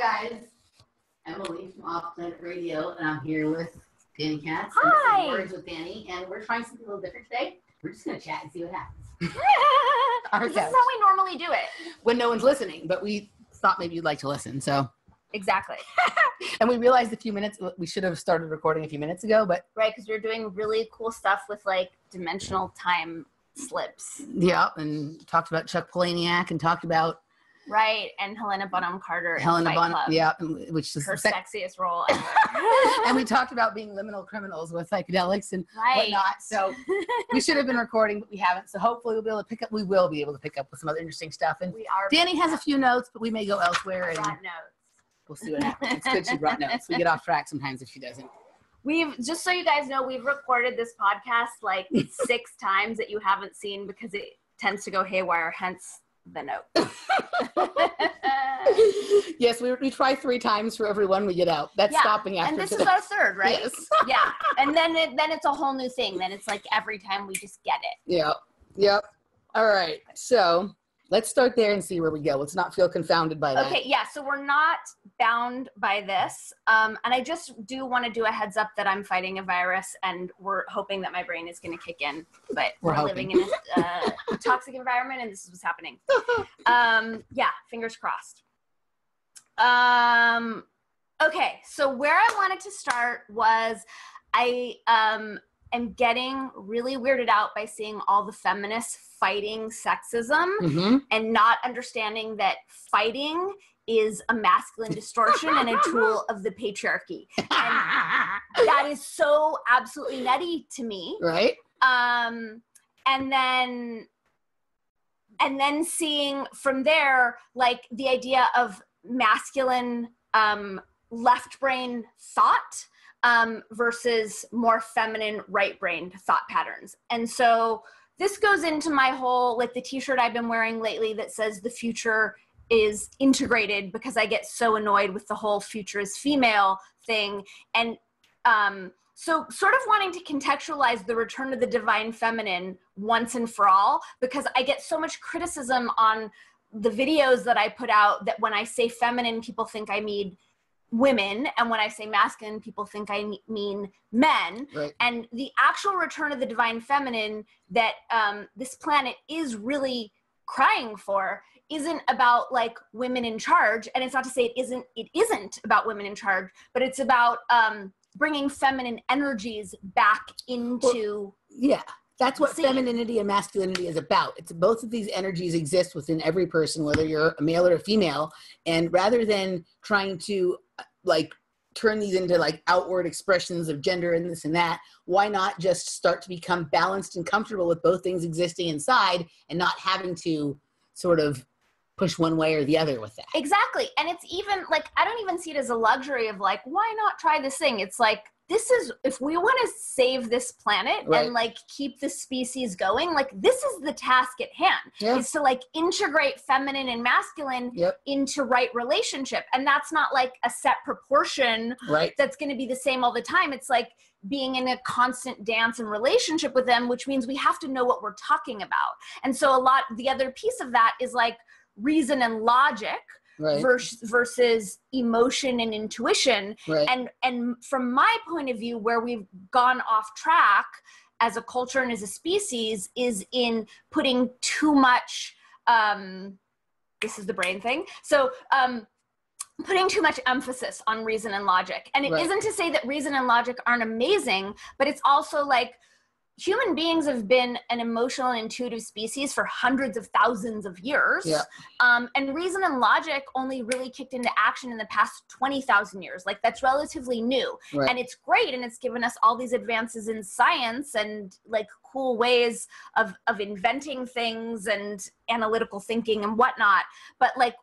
Hi guys, Emily from Off Planet Radio, and I'm here with Dani Katz. Hi. And Words with Dani, and we're trying something a little different today. We're just gonna chat and see what happens. This is how we normally do it. When no one's listening, but we thought maybe you'd like to listen, so. Exactly. And we realized we should have started recording a few minutes ago, but. Right, because we were doing really cool stuff with like dimensional time slips. Yeah, and talked about Chuck Palahniuk and talked about. Right, and Helena Bonham Carter in Fight Club. Yeah, which is her sexiest role ever. And we talked about being liminal criminals with psychedelics and whatnot. So we should have been recording, but we haven't. So hopefully we'll be able to pick up. We will be able to pick up with some other interesting stuff. And Dani has a few notes, but we may go elsewhere. And brought notes. We'll see what happens. It's good she brought notes. We get off track sometimes if she doesn't. We've, just so you guys know, we've recorded this podcast like 6 times that you haven't seen because it tends to go haywire, hence the note. Yes, we try 3 times for every one we get out. That's stopping after and this today. is our 3rd, right? Yes. Yeah, and then it's a whole new thing. Then it's like every time we just get it. Yeah. Yep. All right. So let's start there and see where we go. Let's not feel confounded by that. Okay. Yeah. So we're not bound by this, and I just do want to do a heads up that I'm fighting a virus, and we're hoping that my brain is going to kick in. But we're living in a toxic environment, and this is what's happening. Yeah. Fingers crossed. Okay, so where I wanted to start was I am getting really weirded out by seeing all the feminists fighting sexism and not understanding that fighting is a masculine distortion and a tool of the patriarchy. And that is so absolutely nutty to me. Right. And then seeing from there, like the idea of masculine left brain thought versus more feminine right brain thought patterns. And so this goes into my whole, like the t-shirt I've been wearing lately that says the future is integrated, because I get so annoyed with the whole future is female thing. And so sort of wanting to contextualize the return of the divine feminine once and for all, because I get so much criticism on the videos that I put out that when I say feminine, people think I mean women, and when I say masculine, people think I mean men. Right. And the actual return of the divine feminine that this planet is really crying for isn't about like women in charge. And it's not to say it isn't about women in charge, but it's about bringing feminine energies back into That's what femininity and masculinity is about. It's both of these energies exist within every person, whether you're a male or a female. And rather than trying to like turn these into like outward expressions of gender and this and that, why not just start to become balanced and comfortable with both things existing inside and not having to sort of push one way or the other with that. Exactly. And it's even like, I don't even see it as a luxury of like, why not try this thing? It's like, this is, if we want to save this planet and like keep the species going, like this is the task at hand, is to like integrate feminine and masculine into right relationship. And that's not like a set proportion that's going to be the same all the time. It's like being in a constant dance and relationship with them, which means we have to know what we're talking about. And so the other piece of that is like reason and logic, versus emotion and intuition. And from my point of view, where we've gone off track as a culture and as a species is in putting too much, this is the brain thing. So, putting too much emphasis on reason and logic. And it isn't to say that reason and logic aren't amazing, but it's also like human beings have been an emotional and intuitive species for hundreds of thousands of years. And reason and logic only really kicked into action in the past 20,000 years. Like that's relatively new. And it's great. And it's given us all these advances in science and like cool ways of inventing things and analytical thinking and whatnot. But like,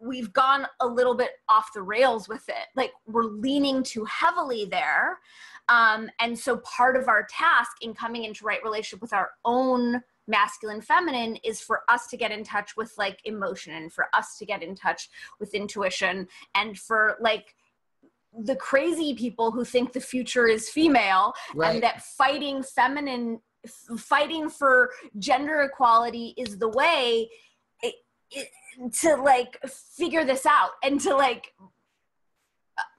we've gone a little bit off the rails with it. Like we're leaning too heavily there. And so part of our task in coming into right relationship with our own masculine feminine is for us to get in touch with like emotion and for us to get in touch with intuition and for like the crazy people who think the future is female and that fighting for gender equality is the way to like figure this out and to like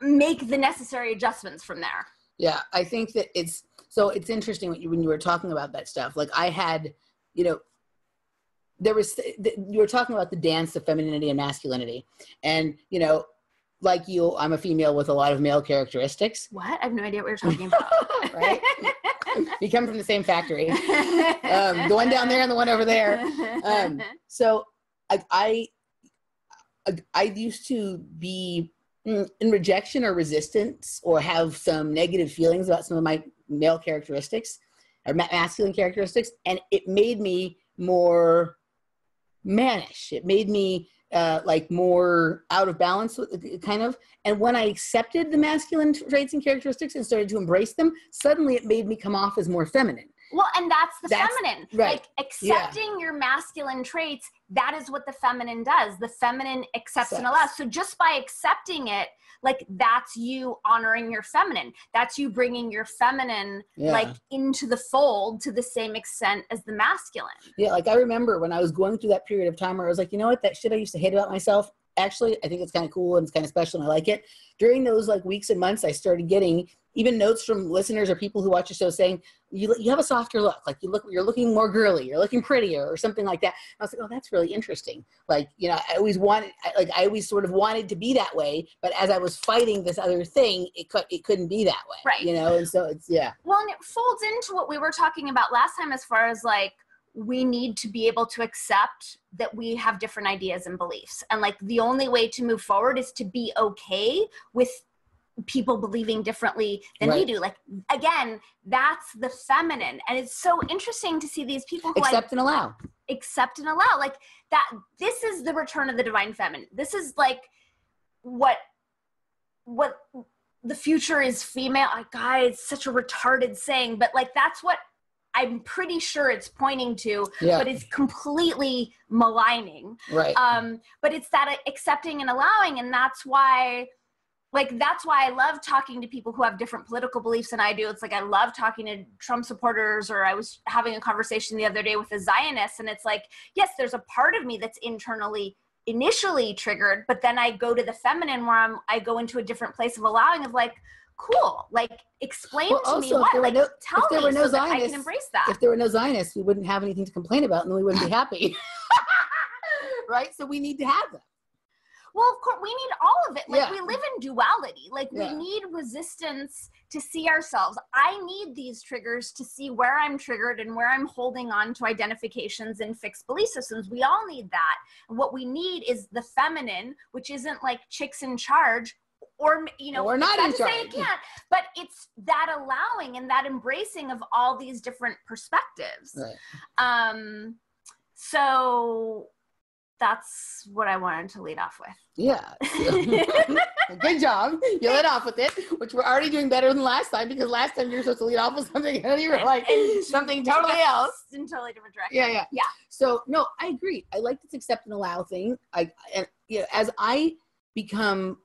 make the necessary adjustments from there. Yeah, I think that it's interesting when you were talking about that stuff. Like I had, you were talking about the dance of femininity and masculinity, and like you, I'm a female with a lot of male characteristics. What? I have no idea what you're talking about. Right? We come from the same factory. The one down there and the one over there. So I used to be in rejection or resistance or have some negative feelings about some of my male characteristics or masculine characteristics. And it made me more mannish. It made me like more out of balance, kind of. And when I accepted the masculine traits and characteristics and started to embrace them, suddenly it made me come off as more feminine. Well, and that's feminine. Right. Like accepting your masculine traits, that is what the feminine does. The feminine accepts and allows. So just by accepting it, like that's you honoring your feminine. That's you bringing your feminine like into the fold to the same extent as the masculine. Yeah, like I remember when I was going through that period of time where I was like, you know what, that shit I used to hate about myself, actually, I think it's kind of cool and it's kind of special and I like it. During those like weeks and months, I started getting even notes from listeners or people who watch the show saying, you have a softer look, like you're looking more girly, you're looking prettier or something like that. And I was like, oh, that's really interesting. Like, I always sort of wanted to be that way, but as I was fighting this other thing, it couldn't be that way. Right. And so it's, Well, and it folds into what we were talking about last time as far as like, we need to be able to accept that we have different ideas and beliefs. And like the only way to move forward is to be okay with people believing differently than we do. Like, again, that's the feminine. And it's so interesting to see these people who accept and allow. Like that, this is the return of the divine feminine. This is like what the future is female. God, it's such a retarded saying, but like, that's what I'm pretty sure it's pointing to, but it's completely maligning. Right. But it's that accepting and allowing. And that's why I love talking to people who have different political beliefs than I do. It's like, I love talking to Trump supporters, or I was having a conversation the other day with a Zionist, and it's like, yes, there's a part of me that's initially triggered, but then I go to the feminine where I go into a different place of allowing, of like, cool, like explain to me what, like tell me so that I can embrace that. If there were no Zionists, we wouldn't have anything to complain about and we wouldn't be happy. Right? So we need to have them. Well, of course, we need all of it. Like we live in duality. Like we need resistance to see ourselves. I need these triggers to see where I'm triggered and where I'm holding on to identifications and fixed belief systems. We all need that. And what we need is the feminine, which isn't like chicks in charge, or not in charge. Say it can't, but it's that allowing and that embracing of all these different perspectives. Right. So that's what I wanted to lead off with. Yeah. Good job. You led off with it, which we're already doing better than last time, because last time you were supposed to lead off with something and you were like something totally else. In totally different direction. Yeah. So no, I agree. I like this accept and allow thing. As I become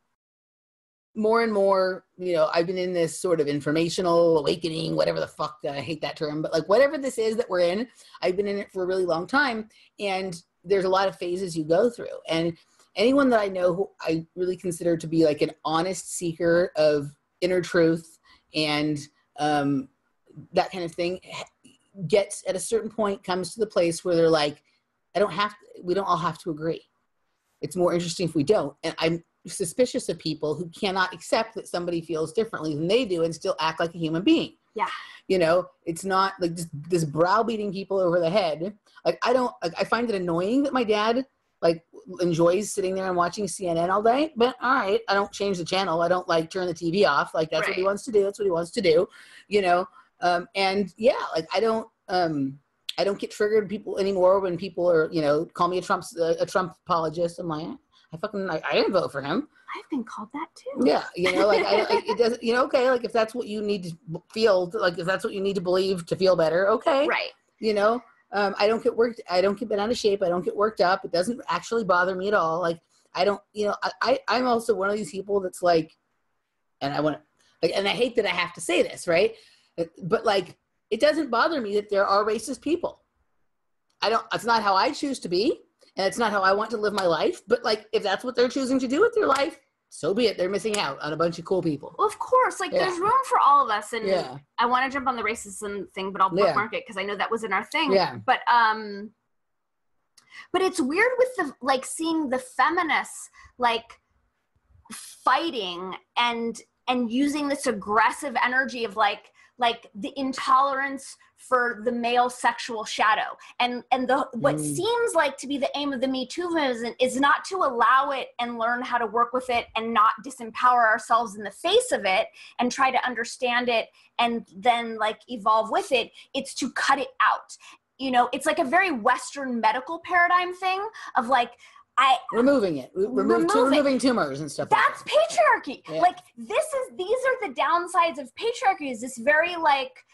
more and more, I've been in this sort of informational awakening, whatever the fuck, I hate that term, but like whatever this is that we're in, I've been in it for a really long time. And there's a lot of phases you go through. And anyone that I know who I really consider to be like an honest seeker of inner truth and that kind of thing gets at a certain point, comes to the place where they're like, we don't all have to agree. It's more interesting if we don't. And I'm suspicious of people who cannot accept that somebody feels differently than they do and still act like a human being. Yeah. It's not like this browbeating people over the head. Like I find it annoying that my dad like enjoys sitting there and watching CNN all day, but all right, I don't change the channel. I don't like turn the TV off. Like that's what he wants to do. That's what he wants to do, and like I don't get triggered people anymore when people are, call me a Trump apologist. I'm like, I didn't vote for him. I've been called that too. Yeah. It doesn't, okay. Like if that's what you need to feel, like if that's what you need to believe to feel better. Okay. Right. I don't get bent out of shape. I don't get worked up. It doesn't actually bother me at all. Like I don't, I'm also one of these people that's like, and I want to, like, and I hate that I have to say this, right? But like, it doesn't bother me that there are racist people. It's not how I choose to be. And it's not how I want to live my life. But like, if that's what they're choosing to do with their life, so be it. They're missing out on a bunch of cool people. Well, of course, like there's room for all of us. And I want to jump on the racism thing, but I'll bookmark it because I know that was in our thing. Yeah. But it's weird with the, like, seeing the feminists, like, fighting and using this aggressive energy of like the intolerance for the male sexual shadow, and what seems like to be the aim of the Me Too movement is not to allow it and learn how to work with it and not disempower ourselves in the face of it and try to understand it and then like evolve with it. It's to cut it out. You know, it's like a very Western medical paradigm thing of like, removing tumors and stuff. That's like that. Patriarchy. Yeah. Like these are the downsides of patriarchy, is this very like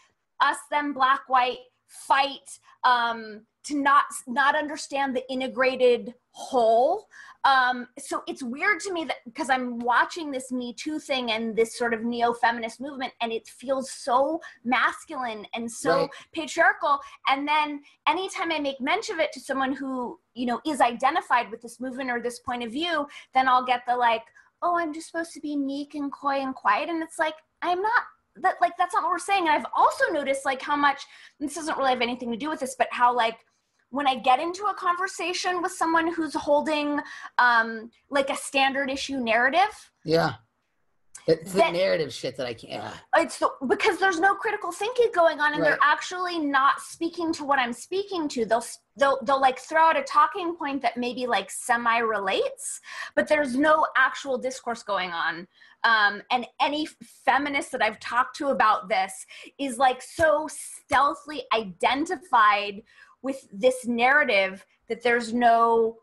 us, them, black, white fight to not understand the integrated whole. So it's weird to me that, because I'm watching this Me Too thing and this sort of neo-feminist movement, and it feels so masculine and so patriarchal. And then anytime I make mention of it to someone who, you know, is identified with this movement or this point of view, then I'll get the like, oh, I'm just supposed to be meek and coy and quiet. And it's like, I'm not. That's not what we're saying. And I've also noticed like how much, this doesn't really have anything to do with this, but how like when I get into a conversation with someone who's holding like a standard issue narrative. Yeah. It's the narrative shit that I can't. Because there's no critical thinking going on, and they're actually not speaking to what I'm speaking to. They'll like throw out a talking point that maybe like semi relates, but there's no actual discourse going on. And any feminist that I've talked to about this is like so stealthily identified with this narrative that there's no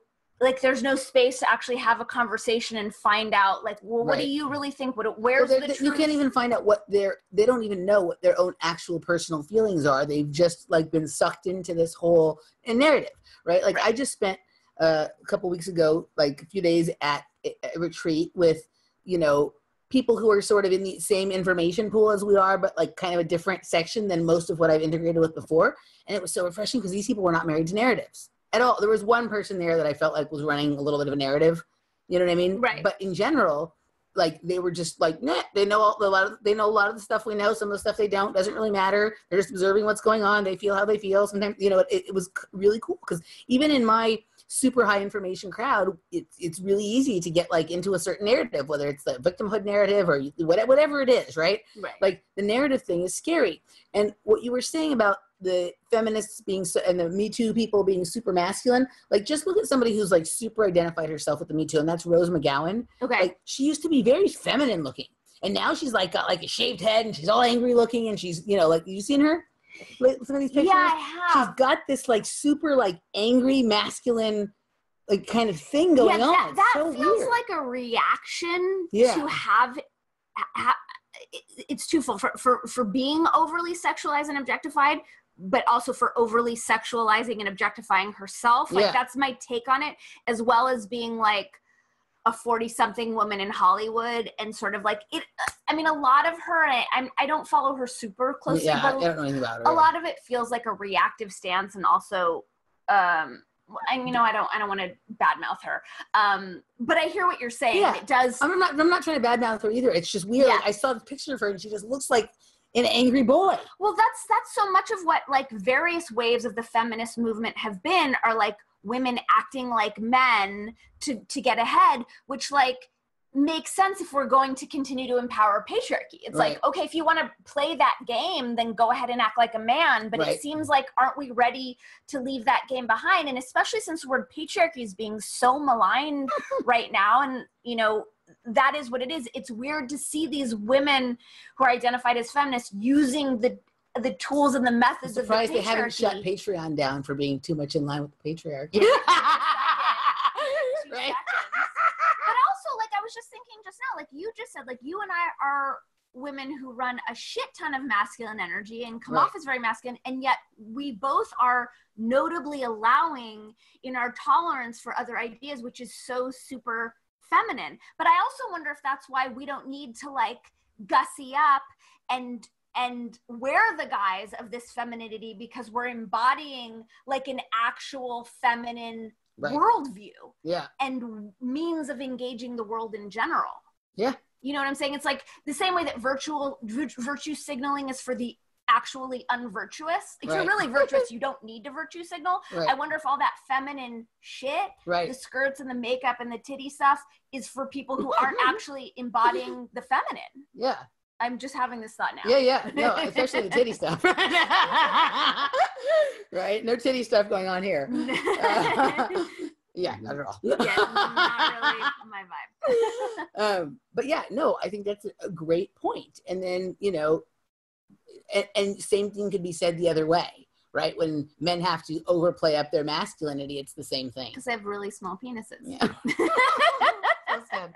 space to actually have a conversation and find out like, well, what do you really think? Where's the truth? You can't even find out they don't even know what their own actual personal feelings are. They've just like been sucked into this whole narrative, right? Like I just spent a couple weeks ago, like a few days at a retreat with, you know, people who are sort of in the same information pool as we are, but like kind of a different section than most of what I've integrated with before. And it was so refreshing because these people were not married to narratives at all. There was one person there that I felt like was running a little bit of a narrative, you know what I mean? Right. But in general, like they were just like, nah, they know a lot of the stuff we know. Some of the stuff they don't, doesn't really matter. They're just observing what's going on. They feel how they feel. Sometimes, you know, it was really cool because even in my super high information crowd, it's really easy to get like into a certain narrative, whether it's the victimhood narrative or whatever it is, right? Like the narrative thing is scary. And what you were saying about the feminists being and the Me Too people being super masculine, like just look at somebody who's like super identified herself with the Me Too, and that's Rose McGowan. Okay. Like she used to be very feminine looking, and now she's like got like a shaved head and she's all angry looking, and she's, you know, like, you seen her? Some of these pictures? Yeah, I have. She's got this like super like angry masculine like kind of thing going on. That so feels weird. like a reaction to have it's twofold for being overly sexualized and objectified, but also for overly sexualizing and objectifying herself. Like that's my take on it, as well as being like a 40-something woman in Hollywood and sort of like it. I mean, a lot of her, I don't follow her super closely, but I don't know anything about her. A lot of it feels like a reactive stance, and also, and you know, I don't want to badmouth her, but I hear what you're saying. Yeah. It does. I'm not trying to badmouth her either. It's just weird. Yeah. Like, I saw the picture of her, and she just looks like an angry boy. Well, that's so much of what like various waves of the feminist movement have been, are like women acting like men to get ahead, which like makes sense if we're going to continue to empower patriarchy. It's like, okay, if you want to play that game, then go ahead and act like a man. But it seems like, aren't we ready to leave that game behind? And especially since the word patriarchy is being so maligned right now, and you know, that is what it is. It's weird to see these women who are identified as feminists using the tools and the methods of the patriarchy. They haven't shut Patreon down for being too much in line with the patriarchy. Right. But also, like, I was just thinking just now, like you just said, like you and I are women who run a shit ton of masculine energy and come off as very masculine, and yet we both are notably allowing in our tolerance for other ideas, which is so super feminine. But I also wonder if that's why we don't need to like gussy up and wear the guise of this femininity, because we're embodying like an actual feminine worldview and means of engaging the world in general. Yeah. You know what I'm saying? It's like the same way that virtue signaling is for the actually unvirtuous. If you're really virtuous, you don't need to virtue signal. I wonder if all that feminine shit, the skirts and the makeup and the titty stuff, is for people who aren't actually embodying the feminine. Yeah. I'm just having this thought now. Yeah. No, especially the titty stuff. Right? No titty stuff going on here. Yeah, not at all. Yeah, not really my vibe. But yeah, no, I think that's a great point. And then, you know, and same thing could be said the other way, right? When men have to overplay up their masculinity, it's the same thing. Because they have really small penises. Yeah. That's sad.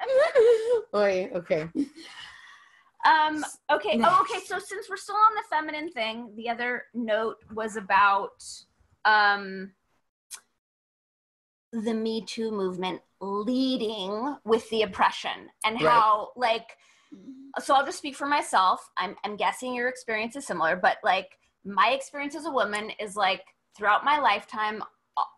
Oy, okay. Okay. Next. Oh, okay. So since we're still on the feminine thing, the other note was about the Me Too movement leading with the oppression and how like, so I'll just speak for myself. I'm guessing your experience is similar, but like my experience as a woman is like throughout my lifetime,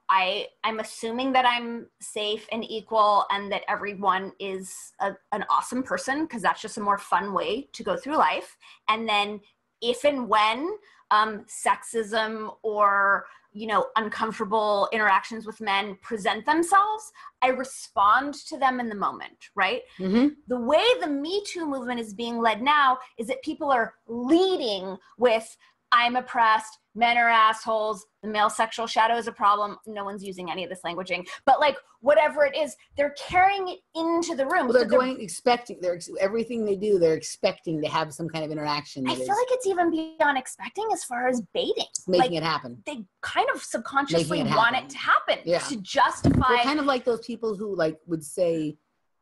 I'm assuming that I'm safe and equal and that everyone is an awesome person, because that's just a more fun way to go through life. And then if and when sexism or, you know, uncomfortable interactions with men present themselves, I respond to them in the moment, right? Mm-hmm. The way the Me Too movement is being led now is that people are leading with, I'm oppressed, men are assholes, the male sexual shadow is a problem. No one's using any of this languaging, but like whatever it is, they're carrying it into the room. Well, they're everything they do, they're expecting to have some kind of interaction. I feel like it's even beyond expecting as far as baiting. Making it happen. They kind of subconsciously want it to happen to justify. They're kind of like those people who like would say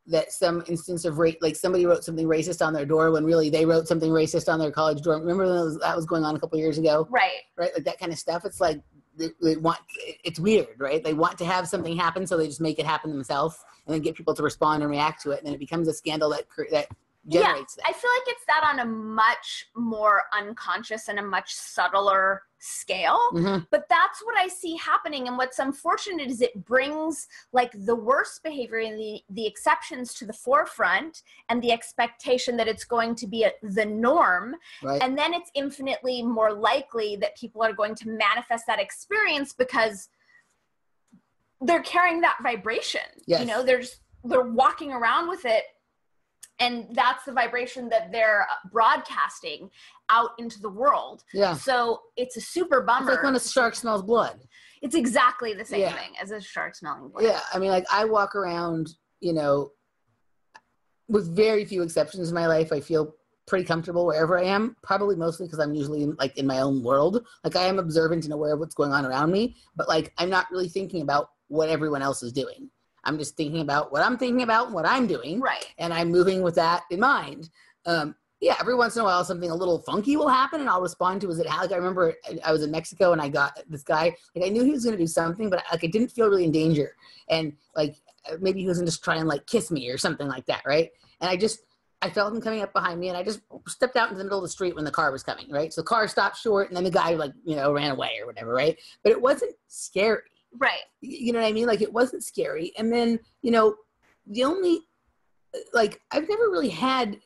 that some instance of rape, like somebody wrote something racist on their door when really they wrote something racist on their college dorm. Remember when that was going on a couple of years ago? Right. Like that kind of stuff. It's like they want, it's weird, right? They want to have something happen, so they just make it happen themselves and then get people to respond and react to it. And then it becomes a scandal that generates that. I feel like it's that on a much more unconscious and a much subtler scale, but that's what I see happening. And what's unfortunate is it brings like the worst behavior and the exceptions to the forefront and the expectation that it's going to be the norm. Right. And then it's infinitely more likely that people are going to manifest that experience because they're carrying that vibration. Yes. You know, they're walking around with it. And that's the vibration that they're broadcasting out into the world. Yeah. So it's a super bummer. It's like when a shark smells blood. It's exactly the same thing as a shark smelling blood. Yeah. I mean, like I walk around, you know, with very few exceptions in my life, I feel pretty comfortable wherever I am, probably mostly because I'm usually in my own world. Like I am observant and aware of what's going on around me, but like I'm not really thinking about what everyone else is doing. I'm just thinking about what I'm thinking about and what I'm doing. Right. And I'm moving with that in mind. Yeah, every once in a while, something a little funky will happen and I'll respond to it. Like I remember I was in Mexico and I got this guy, like I knew he was going to do something, but like I didn't feel really in danger. And like, maybe he was going to just try and like kiss me or something like that. Right. And I felt him coming up behind me and I just stepped out into the middle of the street when the car was coming. Right. So the car stopped short and then the guy like, you know, ran away or whatever. Right. But it wasn't scary. Right. You know what I mean? Like it wasn't scary. And then, you know, the only, like, I've never really had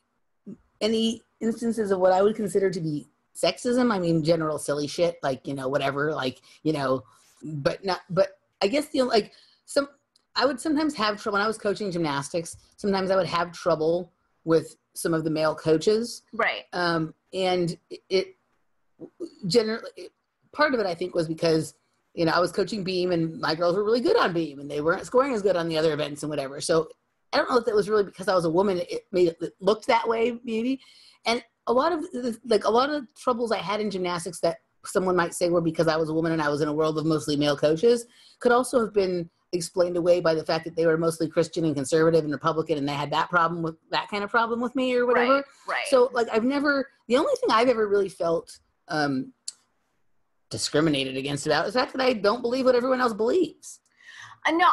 any instances of what I would consider to be sexism. I mean, general silly shit, like, you know, whatever, like, you know, but I guess I would sometimes have trouble when I was coaching gymnastics. Sometimes I would have trouble with some of the male coaches. Right. And it generally, part of it I think was because, you know, I was coaching beam and my girls were really good on beam and they weren't scoring as good on the other events and whatever. So I don't know if that was really because I was a woman, it made it look that way maybe. And a lot of the troubles I had in gymnastics that someone might say were because I was a woman and I was in a world of mostly male coaches could also have been explained away by the fact that they were mostly Christian and conservative and Republican and they had that kind of problem with me or whatever. Right. So like the only thing I've ever really felt, discriminated against about is the fact that I don't believe what everyone else believes. No,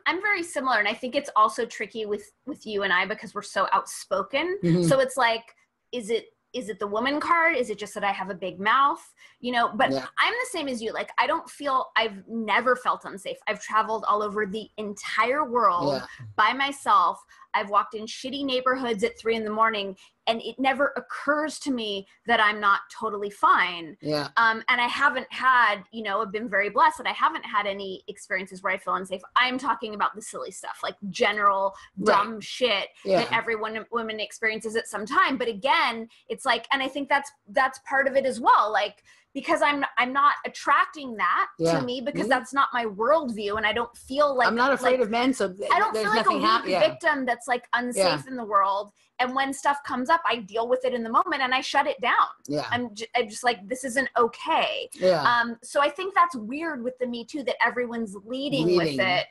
I'm very similar, and I think it's also tricky with you and I because we're so outspoken. Mm-hmm. So it's like, is it the woman card? Is it just that I have a big mouth? You know, but yeah. I'm the same as you. Like, I've never felt unsafe. I've traveled all over the entire world by myself. I've walked in shitty neighborhoods at 3 a.m, and it never occurs to me that I'm not totally fine. Yeah. And I haven't had, I've been very blessed that I haven't had any experiences where I feel unsafe. I'm talking about the silly stuff, like general dumb shit that every woman experiences at some time. But again, it's like, and I think that's part of it as well. Like, because I'm not attracting that to me, because that's not my worldview, and I don't feel like I'm not afraid of men, so I don't feel like a weak victim that's like unsafe in the world. And when stuff comes up, I deal with it in the moment and I shut it down. Yeah, I'm just like, this isn't okay. Yeah. So I think that's weird with the Me Too, that everyone's leading with it.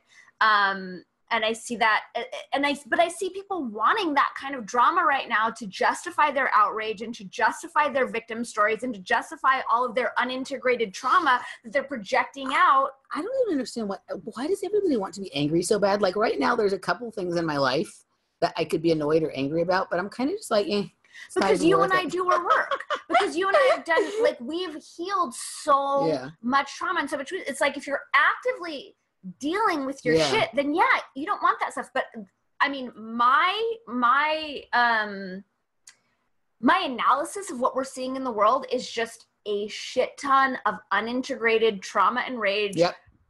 And I see that, but I see people wanting that kind of drama right now to justify their outrage and to justify their victim stories and to justify all of their unintegrated trauma that they're projecting out. I don't even understand why does everybody want to be angry so bad? Like right now, there's a couple things in my life that I could be annoyed or angry about, but I'm kind of just like, because you and I do our work. Because you and I have done, like, we've healed so much trauma and so much. It's like, if you're actively dealing with your shit, then you don't want that stuff. But I mean, my analysis of what we're seeing in the world is just a shit ton of unintegrated trauma and rage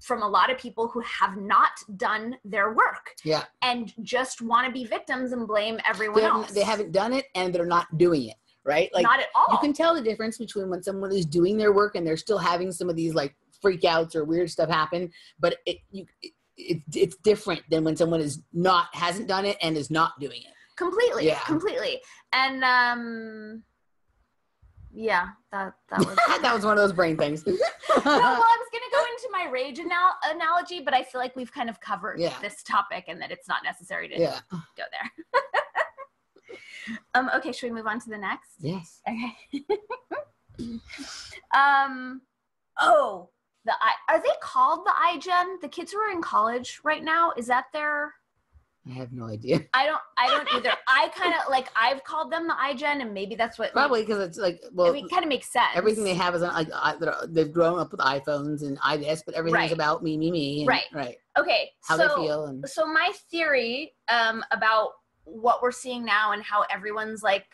from a lot of people who have not done their work and just want to be victims and blame everyone else. They haven't done it and they're not doing it, right? Like, not at all. You can tell the difference between when someone is doing their work and they're still having some of these like freakouts or weird stuff happen, but it's different than when someone hasn't done it and is not doing it. Completely. And that was that was one of those brain things. No, well, I was gonna go into my rage analogy, but I feel like we've kind of covered this topic and that it's not necessary to go there. Okay, should we move on to the next? Yes. Okay. Are they called the iGen? The kids who are in college right now, is that their? I have no idea. I don't either. I kind of like, I've called them the iGen, and maybe that's what. Probably because it's like, well, it kind of makes sense. Everything they have is like they've grown up with iPhones and this, but everything is about me, and, right. Okay. How they feel. So my theory about what we're seeing now and how everyone's like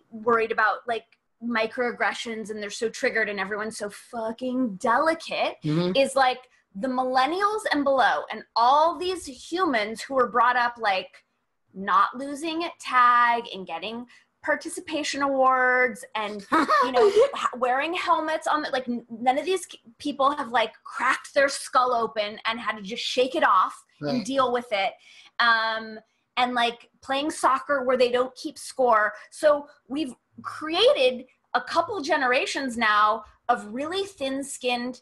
worried about like microaggressions and they're so triggered and everyone's so fucking delicate is like the millennials and below and all these humans who were brought up like not losing at tag and getting participation awards and wearing helmets on like none of these people have like cracked their skull open and had to just shake it off and deal with it, and like playing soccer where they don't keep score. So we've created a couple generations now of really thin-skinned,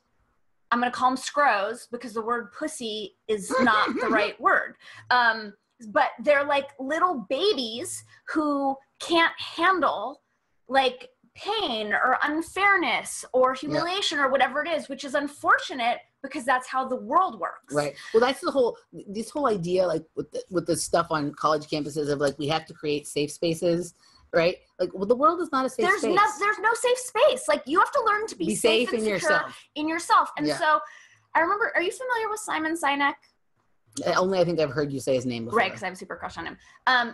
I'm going to call them scros because the word pussy is not the right word. But they're like little babies who can't handle like pain or unfairness or humiliation or whatever it is, which is unfortunate because that's how the world works. Right. Well, that's this whole idea, like with the stuff on college campuses of like, we have to create safe spaces. Right? Like, well, the world is not a safe space. There's no safe space. Like, you have to learn to be safe and in yourself. And so I remember, are you familiar with Simon Sinek? Only I think I've heard you say his name before. Right, because I have a super crush on him.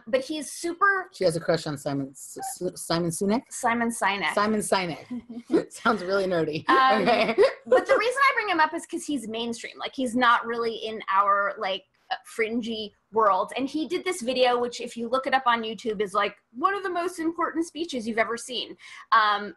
But he's super... She has a crush on Simon Sinek? Simon Sinek. Simon Sinek. Sounds really nerdy. Okay. But the reason I bring him up is because he's mainstream. Like, he's not really in our, like, fringy world. And he did this video, which if you look it up on YouTube is like one of the most important speeches you've ever seen.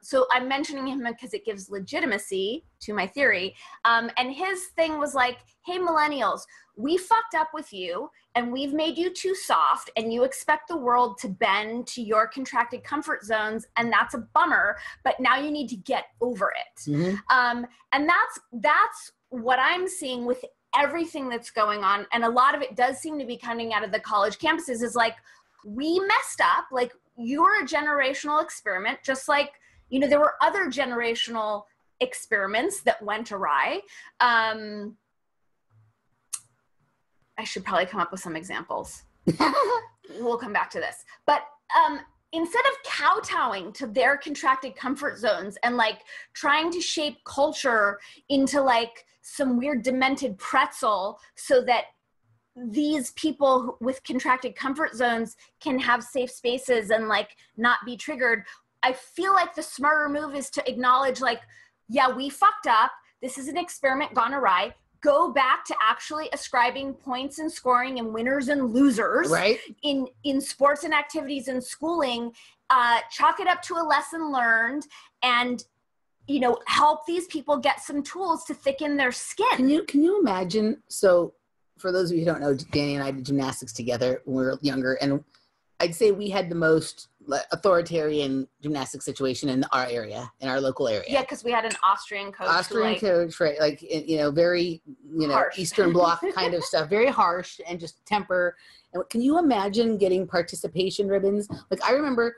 So I'm mentioning him because it gives legitimacy to my theory. And his thing was like, hey, millennials, we fucked up with you and we've made you too soft and you expect the world to bend to your contracted comfort zones. And that's a bummer, but now you need to get over it. And that's what I'm seeing with everything that's going on. And a lot of it does seem to be coming out of the college campuses is like, we messed up. Like, you're a generational experiment, just like, there were other generational experiments that went awry. I should probably come up with some examples. We'll come back to this. But instead of kowtowing to their contracted comfort zones and like trying to shape culture into like some weird demented pretzel so that these people with contracted comfort zones can have safe spaces and like not be triggered. I feel like the smarter move is to acknowledge like, yeah, we fucked up. This is an experiment gone awry. Go back to actually ascribing points and scoring and winners and losers in sports and activities and schooling. Chalk it up to a lesson learned and, you know, help these people get some tools to thicken their skin. Can you imagine? So for those of you who don't know, Dani and I did gymnastics together when we were younger, and I'd say we had the most authoritarian gymnastics situation in our area, in our local area. Yeah, because we had an Austrian coach. Coach, right? Like, you know, very, you know, harsh. Eastern Bloc kind of stuff, very harsh and just temper. And can you imagine getting participation ribbons? Like, I remember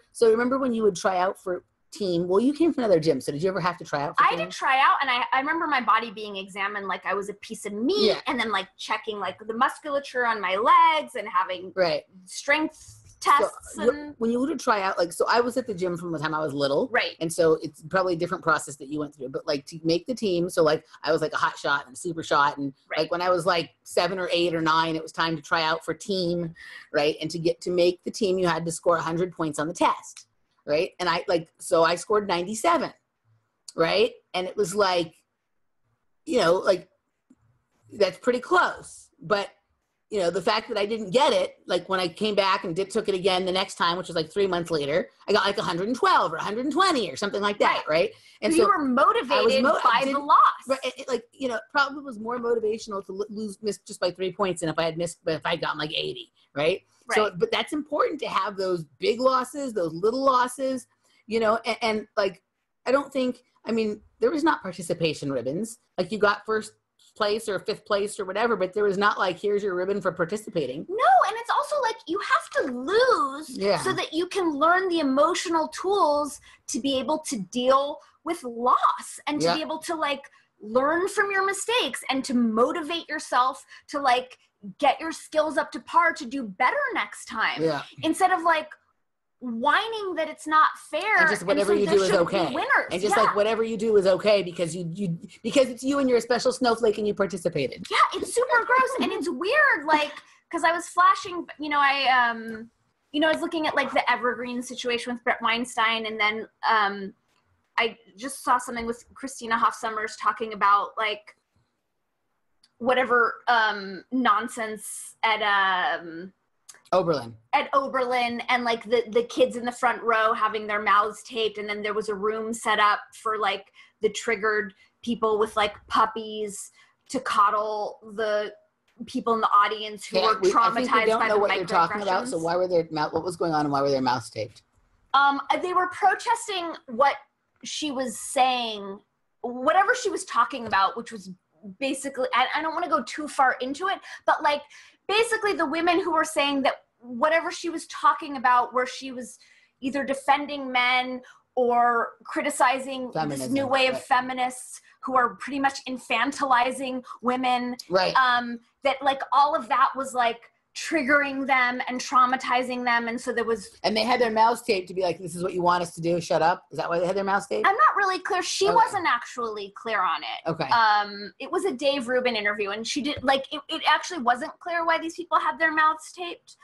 when you would try out for team. Well, you came from another gym, so did you ever have to try out for I did try out, and I remember my body being examined like I was a piece of meat, and then like checking like the musculature on my legs and having strength tests. So when you would try out, like, so I was at the gym from the time I was little, and so it's probably a different process that you went through, but like to make the team, so like I was like a hot shot and a super shot, and like when I was like 7 or 8 or 9, it was time to try out for team, right? And to make the team, you had to score 100 points on the test, right? And so I scored 97, right? And it was like, you know, like that's pretty close, but you know, the fact that I didn't get it, like when I came back and took it again the next time, which was like 3 months later, I got like 112 or 120 or something like that, right? And so you were motivated by the loss. Right, like, you know, probably was more motivational to miss just by 3 points than if I had gotten like 80, right? So, but that's important to have those big losses, those little losses, you know, and like, I don't think, I mean, there was not participation ribbons. Like you got first place or 5th place or whatever, but there was not like, here's your ribbon for participating. No, and it's also like you have to lose so that you can learn the emotional tools to be able to deal with loss and to be able to like learn from your mistakes and to motivate yourself to like get your skills up to par to do better next time. Instead of like whining that it's not fair, and just whatever you do is okay, and just like whatever you do is okay because because it's you and you're a special snowflake and you participated. It's super gross and it's weird, like because I was flashing, you know, I was looking at like the Evergreen situation with Brett Weinstein, and then I just saw something with Christina Hoff Sommers talking about like whatever nonsense at Oberlin, and like the kids in the front row having their mouths taped, and then there was a room set up for like the triggered people with like puppies to coddle the people in the audience who were traumatized by the microaggressions. I think we don't know what you're talking about, so what was going on and why were their mouths taped? They were protesting what she was saying, whatever she was talking about, which was basically, I don't want to go too far into it, but like basically the women who were saying that whatever she was talking about, where she was either defending men or criticizing this new way of feminists who are pretty much infantilizing women, that like all of that was like triggering them and traumatizing them. And so there was, and they had their mouths taped to be like, this is what you want us to do, shut up. Is that why they had their mouths taped? I'm not really clear. She wasn't actually clear on it. It was a Dave Rubin interview, and she did like it actually wasn't clear why these people had their mouths taped.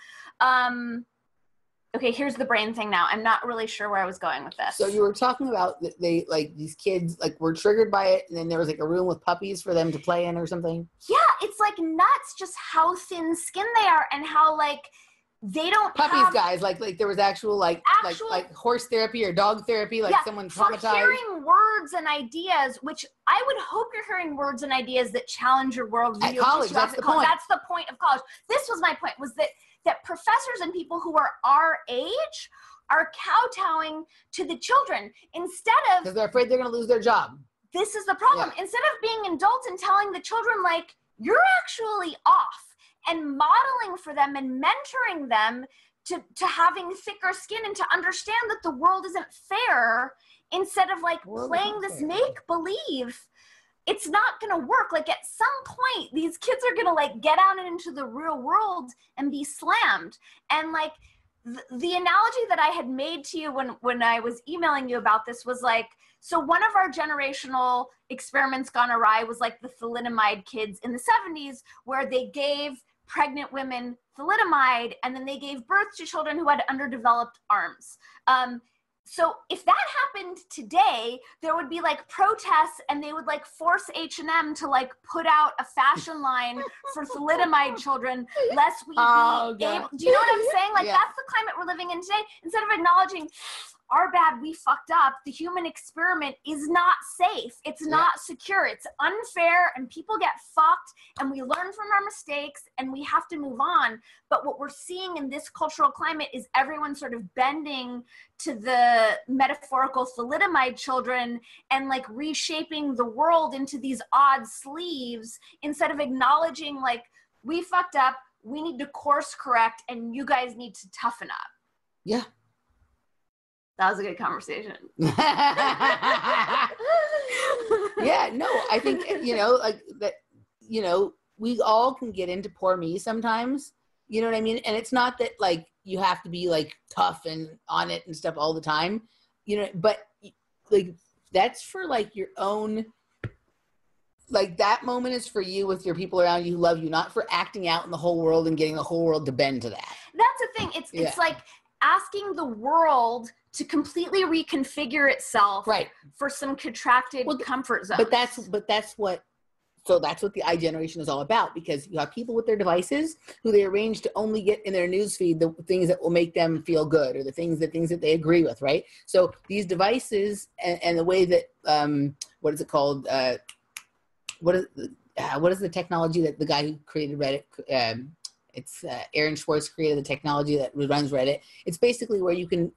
Okay, here's the brain thing now. I'm not really sure where I was going with this. So you were talking about that they, like, these kids, like, were triggered by it, and then there was, like, a room with puppies for them to play in or something? Yeah, it's, like, nuts just how thin-skinned they are and how, like, they don't puppies, guys, like there was actual, like horse therapy or dog therapy, like someone traumatized. For hearing words and ideas, which I would hope you're hearing words and ideas that challenge your worldview. At college, that's the point. That's the point of college. This was my point, was that professors and people who are our age are kowtowing to the children instead of, because they're afraid they're going to lose their job. This is the problem. Instead of being adults and telling the children, like, you're actually off, and modeling for them and mentoring them to having thicker skin and to understand that the world isn't fair, instead of like playing this make-believe, it's not going to work. Like at some point, these kids are going to like get out into the real world and be slammed. And like the analogy that I had made to you when I was emailing you about this was like, so one of our generational experiments gone awry was like the thalidomide kids in the 70s, where they gave pregnant women thalidomide, and then they gave birth to children who had underdeveloped arms. So if that happened today, there would be like protests, and they would like force H&M to like put out a fashion line for thalidomide children, lest we be able. Do you know what I'm saying? Like that's the climate we're living in today. Instead of acknowledging our bad, we fucked up. The human experiment is not safe. It's not secure. It's unfair, and people get fucked, and we learn from our mistakes, and we have to move on. But what we're seeing in this cultural climate is everyone sort of bending to the metaphorical thalidomide children and like reshaping the world into these odd sleeves instead of acknowledging like, we fucked up, we need to course correct, and you guys need to toughen up. Yeah. That was a good conversation. Yeah, no, I think, like that, we all can get into poor me sometimes, you know what I mean? And it's not that like you have to be like tough and on it and stuff all the time, but like that's for like your own, like that moment is for you with your people around you who love you, not for acting out in the whole world and getting the whole world to bend to that. That's the thing. It's like asking the world to completely reconfigure itself for some contracted comfort zone. But that's what the I generation is all about, because you have people with their devices who they arrange to only get in their newsfeed the things that will make them feel good, or the things that they agree with, right? So these devices and the way that what is it called? What is the technology that the guy who created Reddit? It's Aaron Schwartz created the technology that runs Reddit. It's basically where you can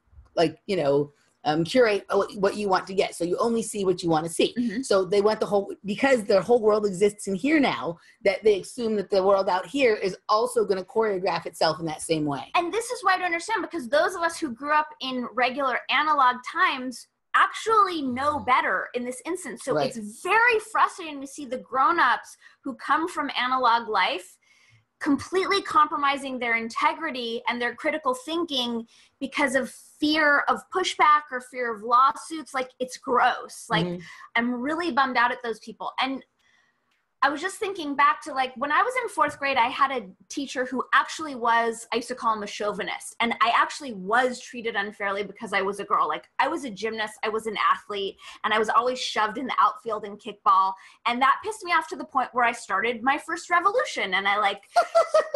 curate what you want to get. So you only see what you want to see. Mm-hmm. So they want because their whole world exists in here now, that they assume that the world out here is also going to choreograph itself in that same way. And this is why I don't understand, because those of us who grew up in regular analog times actually know better in this instance. So it's very frustrating to see the grown-ups who come from analog life completely compromising their integrity and their critical thinking because of fear of pushback or fear of lawsuits. Like, it's gross. Like, I'm really bummed out at those people. And I was just thinking back to, like, when I was in 4th grade, I had a teacher who actually was, I used to call him a chauvinist. And I actually was treated unfairly because I was a girl. Like, I was a gymnast, I was an athlete, and I was always shoved in the outfield in kickball. And that pissed me off to the point where I started my first revolution. And I, like,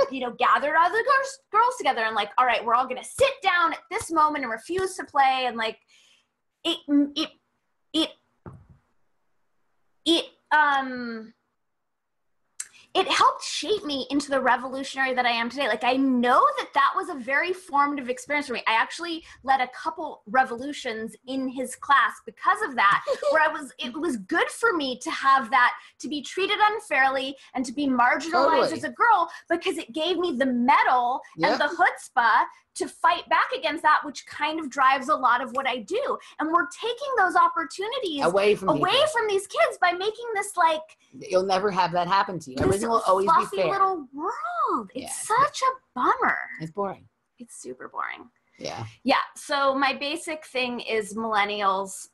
gathered all the girls together and, like, all right, we're all going to sit down at this moment and refuse to play. And, like, it helped shape me into the revolutionary that I am today. Like, I know that was a very formative experience for me. I actually led a couple revolutions in his class because of that, where it was good for me to have that, to be treated unfairly and to be marginalized as a girl, because it gave me the mettle and the chutzpah to fight back against that, which kind of drives a lot of what I do. And we're taking those opportunities away from these kids by making this, like, you'll never have that happen to you. Everything will always be fair. Little world. It's such a bummer. It's boring. It's super boring. Yeah. Yeah. So my basic thing is millennials,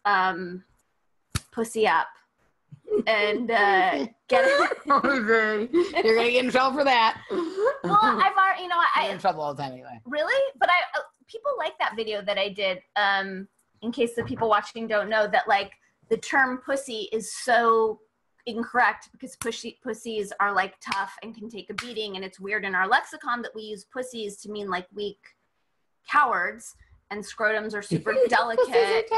pussy up. And get it. You're gonna get in trouble for that. Well, I've already, I get in trouble all the time anyway. Really? But people like that video that I did. In case the people watching don't know, that, like, the term pussy is so incorrect because pussies are, like, tough and can take a beating, and it's weird in our lexicon that we use pussies to mean, like, weak cowards. And scrotums are super delicate.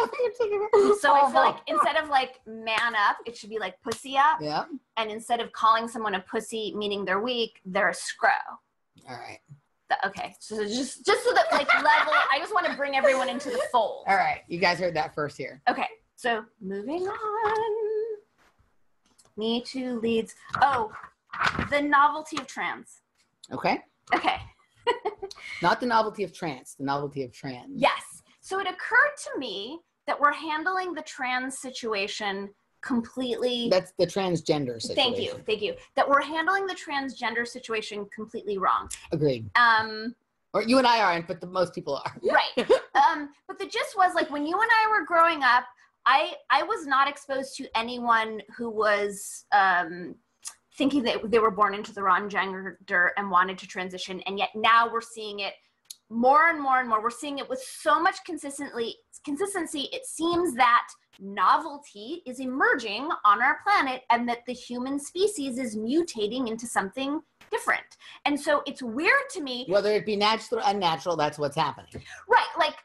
So I feel like instead of, like, man up, it should be like pussy up. Yeah. And instead of calling someone a pussy, meaning they're weak, they're a scro. All right. Okay. So just so that, like, level, I just want to bring everyone into the fold. All right. You guys heard that first here. Okay. So moving on. Me Too leads. Oh, the novelty of trans. Okay. Okay. Not the novelty of trans, the novelty of trans. Yes. So it occurred to me that we're handling the trans situation completely. That's the transgender situation. Thank you. That we're handling the transgender situation completely wrong. Agreed. Or you and I aren't, but most people are. Right. But the gist was, like, when you and I were growing up, I was not exposed to anyone who was thinking that they were born into the wrong gender and wanted to transition. And yet now we're seeing it more and more and more. We're seeing it with so much consistency. It seems that novelty is emerging on our planet and that the human species is mutating into something different. And so it's weird to me. Whether it be natural or unnatural, that's what's happening. Right. Like,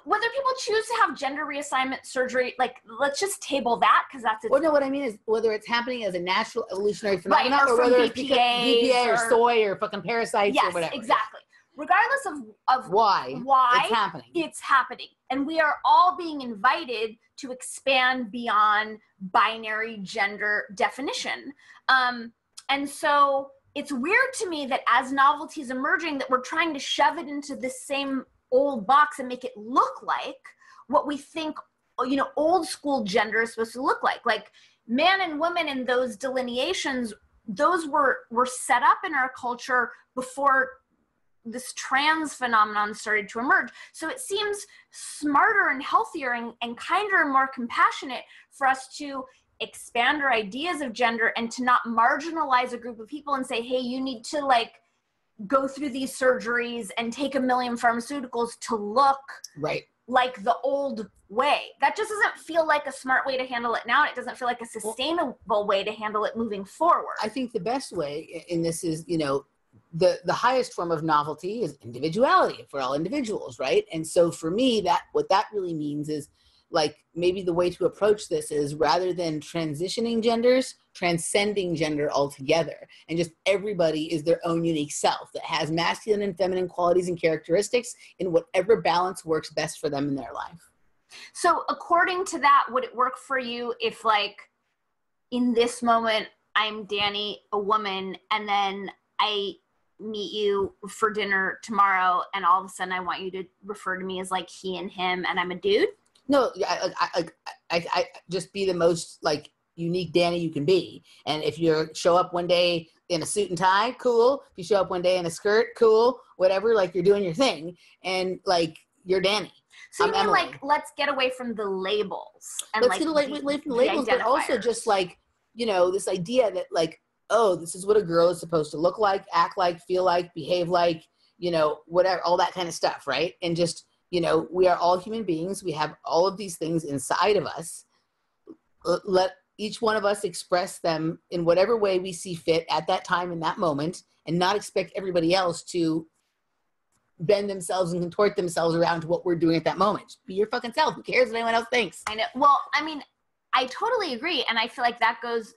whether people choose to have gender reassignment surgery, like, let's just table that, because that's Well, no, what I mean is whether it's happening as a natural evolutionary phenomenon, right, or whether BPA it's because BPA or soy or fucking parasites or whatever. Yes, exactly. Regardless of why it's happening. And we are all being invited to expand beyond binary gender definition. And so it's weird to me that as novelty is emerging, that we're trying to shove it into this same old box and make it look like what we think, you know, old school gender is supposed to look like. Like, man and woman in those delineations, those were set up in our culture before this trans phenomenon started to emerge. So it seems smarter and healthier and kinder and more compassionate for us to expand our ideas of gender and to not marginalize a group of people and say, hey, you need to, like, go through these surgeries and take 1 million pharmaceuticals to look right like the old way. That just doesn't feel like a smart way to handle it now. It doesn't feel like a sustainable way to handle it moving forward. I think the best way in this is, you know, the highest form of novelty is individuality for all individuals, right? And so for me, what that really means is, like, maybe the way to approach this is, rather than transitioning genders, transcending gender altogether. And just everybody is their own unique self that has masculine and feminine qualities and characteristics in whatever balance works best for them in their life. So according to that, would it work for you if, like, in this moment, I'm Dani, a woman, and then I meet you for dinner tomorrow, and all of a sudden I want you to refer to me as, like, he and him, and I'm a dude? No, I just be the most, like, unique Dani you can be. And if you show up one day in a suit and tie, cool. If you show up one day in a skirt, cool. Whatever, like, you're doing your thing, and, like, you're Dani. So you mean, like, let's get away from the labels, and let's get away from the labels, but also just, like, you know, this idea that, like, oh, this is what a girl is supposed to look like, act like, feel like, behave like, you know, whatever, all that kind of stuff, right? And just, you know, we are all human beings. We have all of these things inside of us. Let each one of us express them in whatever way we see fit at that time, in that moment, and not expect everybody else to bend themselves and contort themselves around to what we're doing at that moment. Just be your fucking self. Who cares what anyone else thinks? I know. Well, I mean, I totally agree. And I feel like that goes,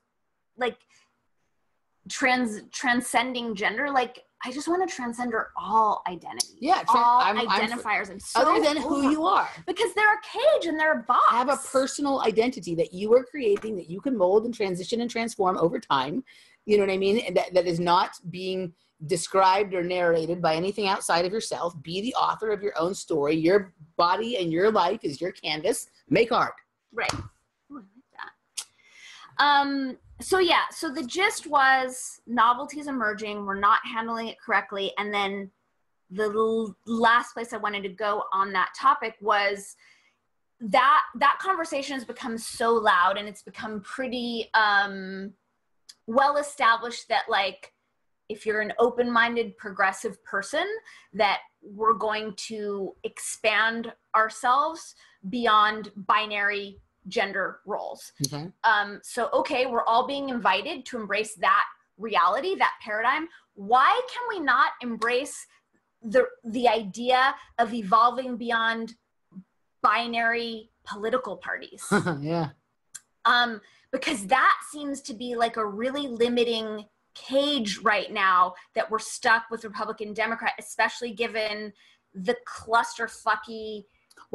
like, transcending gender. Like, I just want to transcend all identities. Yeah, all identifiers. I'm so other than who you are, because they're a cage and they're a box. Have a personal identity that you are creating, that you can mold and transition and transform over time. You know what I mean? And that is not being described or narrated by anything outside of yourself. Be the author of your own story. Your body and your life is your canvas. Make art. Right. Ooh, I like that. So yeah, so the gist was novelty's emerging, we're not handling it correctly, and then the last place I wanted to go on that topic was that conversation has become so loud, and it's become pretty well established that, like, if you're an open-minded progressive person, that we're going to expand ourselves beyond binary gender roles. Okay. So, okay, we're all being invited to embrace that reality, that paradigm. Why can we not embrace the idea of evolving beyond binary political parties? Yeah. Because that seems to be, like, a really limiting cage right now, that we're stuck with Republican Democrat, especially given the clusterfucky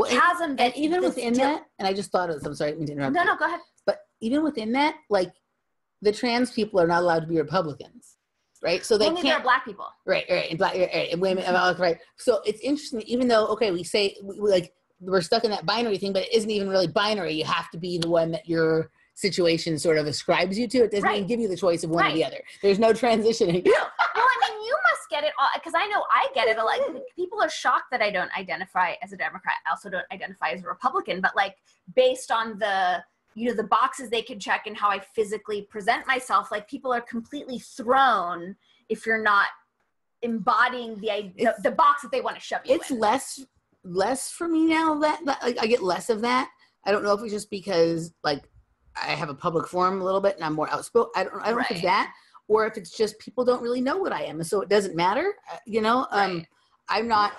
chasm and even within that, and I just thought of this, I'm sorry, I didn't mean to interrupt. No, go ahead. But even within that, like, the trans people are not allowed to be Republicans, right? So they can't. Black people, right, and black, right, and women, right. So it's interesting, even though, okay, we say like we're stuck in that binary thing, but it isn't even really binary. You have to be the one that your situation sort of ascribes you to. It doesn't even give you the choice of one or the other. There's no transitioning. Well, I mean, you must get it all, because I know I get it a lot. People are shocked that I don't identify as a Democrat. I also don't identify as a Republican, but, like, based on the you know, the boxes they can check and how I physically present myself. Like, people are completely thrown if you're not embodying the box that they want to shove you in. It's less for me now that like I get less of that. I don't know if it's just because like I have a public forum a little bit and I'm more outspoken. I don't know if it's that, or if it's just people don't really know what I am, and so it doesn't matter. You know, I'm not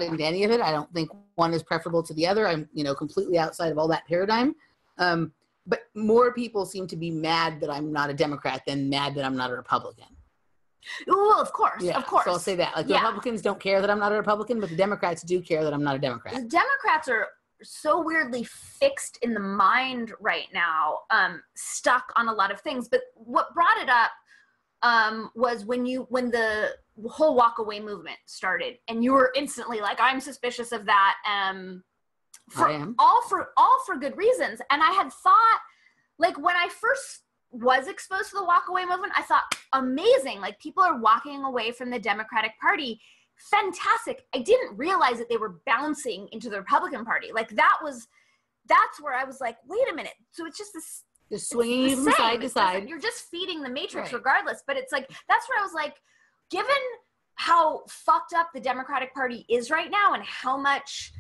into any of it. I don't think one is preferable to the other. I'm, you know, completely outside of all that paradigm. But more people seem to be mad that I'm not a Democrat than mad that I'm not a Republican. Well, of course, yeah, of course. So I'll say that. Like, the Republicans don't care that I'm not a Republican, but the Democrats do care that I'm not a Democrat. The Democrats are so weirdly fixed in the mind right now, stuck on a lot of things. But what brought it up was when the whole walk away movement started, and you were instantly like, I'm suspicious of that. All for good reasons. And I had thought, like, when I first was exposed to the walk away movement, I thought, amazing, like, people are walking away from the Democratic Party, fantastic. I didn't realize that they were bouncing into the Republican Party. Like, that's where I was like, wait a minute, so it's just this, just swinging you from side to side. You're just feeding the matrix regardless. But it's like, that's where I was like, given how fucked up the Democratic Party is right now, and how much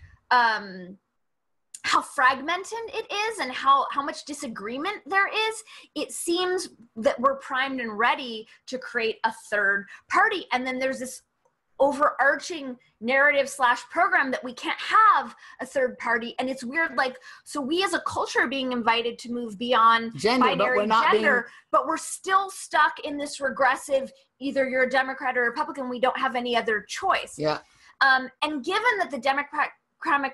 how fragmented it is, and how much disagreement there is, it seems that we're primed and ready to create a third party. And then there's this overarching narrative / program that we can't have a third party. And it's weird, like, so we as a culture are being invited to move beyond binary gender, but we're still stuck in this regressive, either you're a Democrat or a Republican, we don't have any other choice. Yeah. And given that the Democratic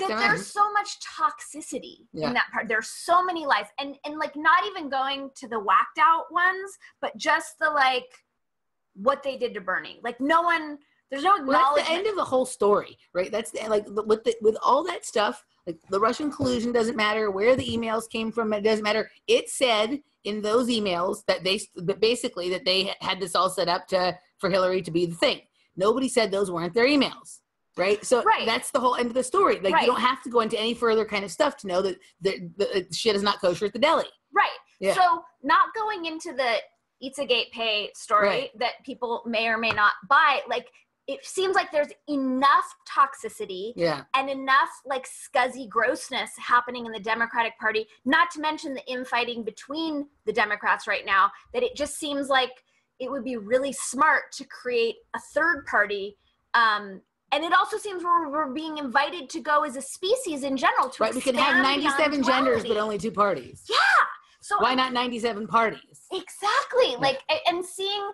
there's so much toxicity in that part. There's so many lies, and like, not even going to the whacked out ones, but just the, like, what they did to Bernie. Like, no one, there's no acknowledgement. Well, that's the end of the whole story, right? That's like, with all that stuff, like, the Russian collusion doesn't matter, where the emails came from, it doesn't matter. It said in those emails that basically that they had this all set up for Hillary to be the thing. Nobody said those weren't their emails, right? So that's the whole end of the story. Like, you don't have to go into any further kind of stuff to know that the shit is not kosher at the deli. Right. Yeah. So, not going into the Pizzagate pay story that people may or may not buy, like, it seems like there's enough toxicity and enough, like, scuzzy grossness happening in the Democratic Party, not to mention the infighting between the Democrats right now, that it just seems like it would be really smart to create a third party. And it also seems we're being invited to go as a species in general to we can have 97 genders, but only 2 parties. Yeah. So why not 97 parties? Exactly. Yeah. Like, and seeing,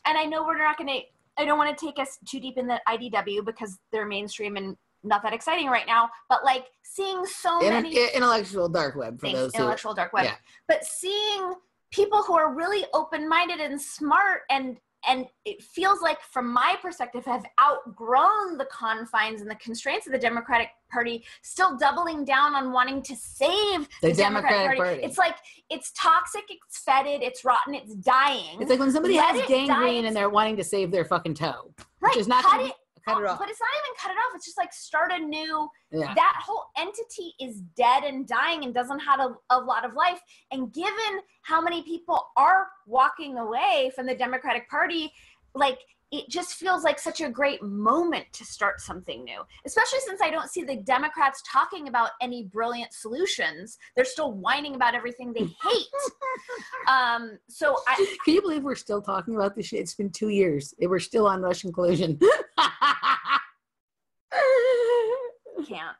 and I know we're not going to, I don't want to take us too deep in the IDW because they're mainstream and not that exciting right now, but, like, seeing so many intellectual dark web for those intellectual dark web, but seeing people who are really open-minded and smart, and it feels like, from my perspective, have outgrown the confines and the constraints of the Democratic Party, still doubling down on wanting to save the Democratic Party. It's like, it's toxic, it's fetid, it's rotten, it's dying. It's like when somebody has gangrene and they're wanting to save their fucking toe. Right, which is not cut it off. But it's not even cut it off. It's just like, start a new, that whole entity is dead and dying and doesn't have a lot of life. And given how many people are walking away from the Democratic Party, like, it just feels like such a great moment to start something new, especially since I don't see the Democrats talking about any brilliant solutions. They're still whining about everything they hate. So can you believe we're still talking about this shit? It's been 2 years. We're still on Russian collusion. Can't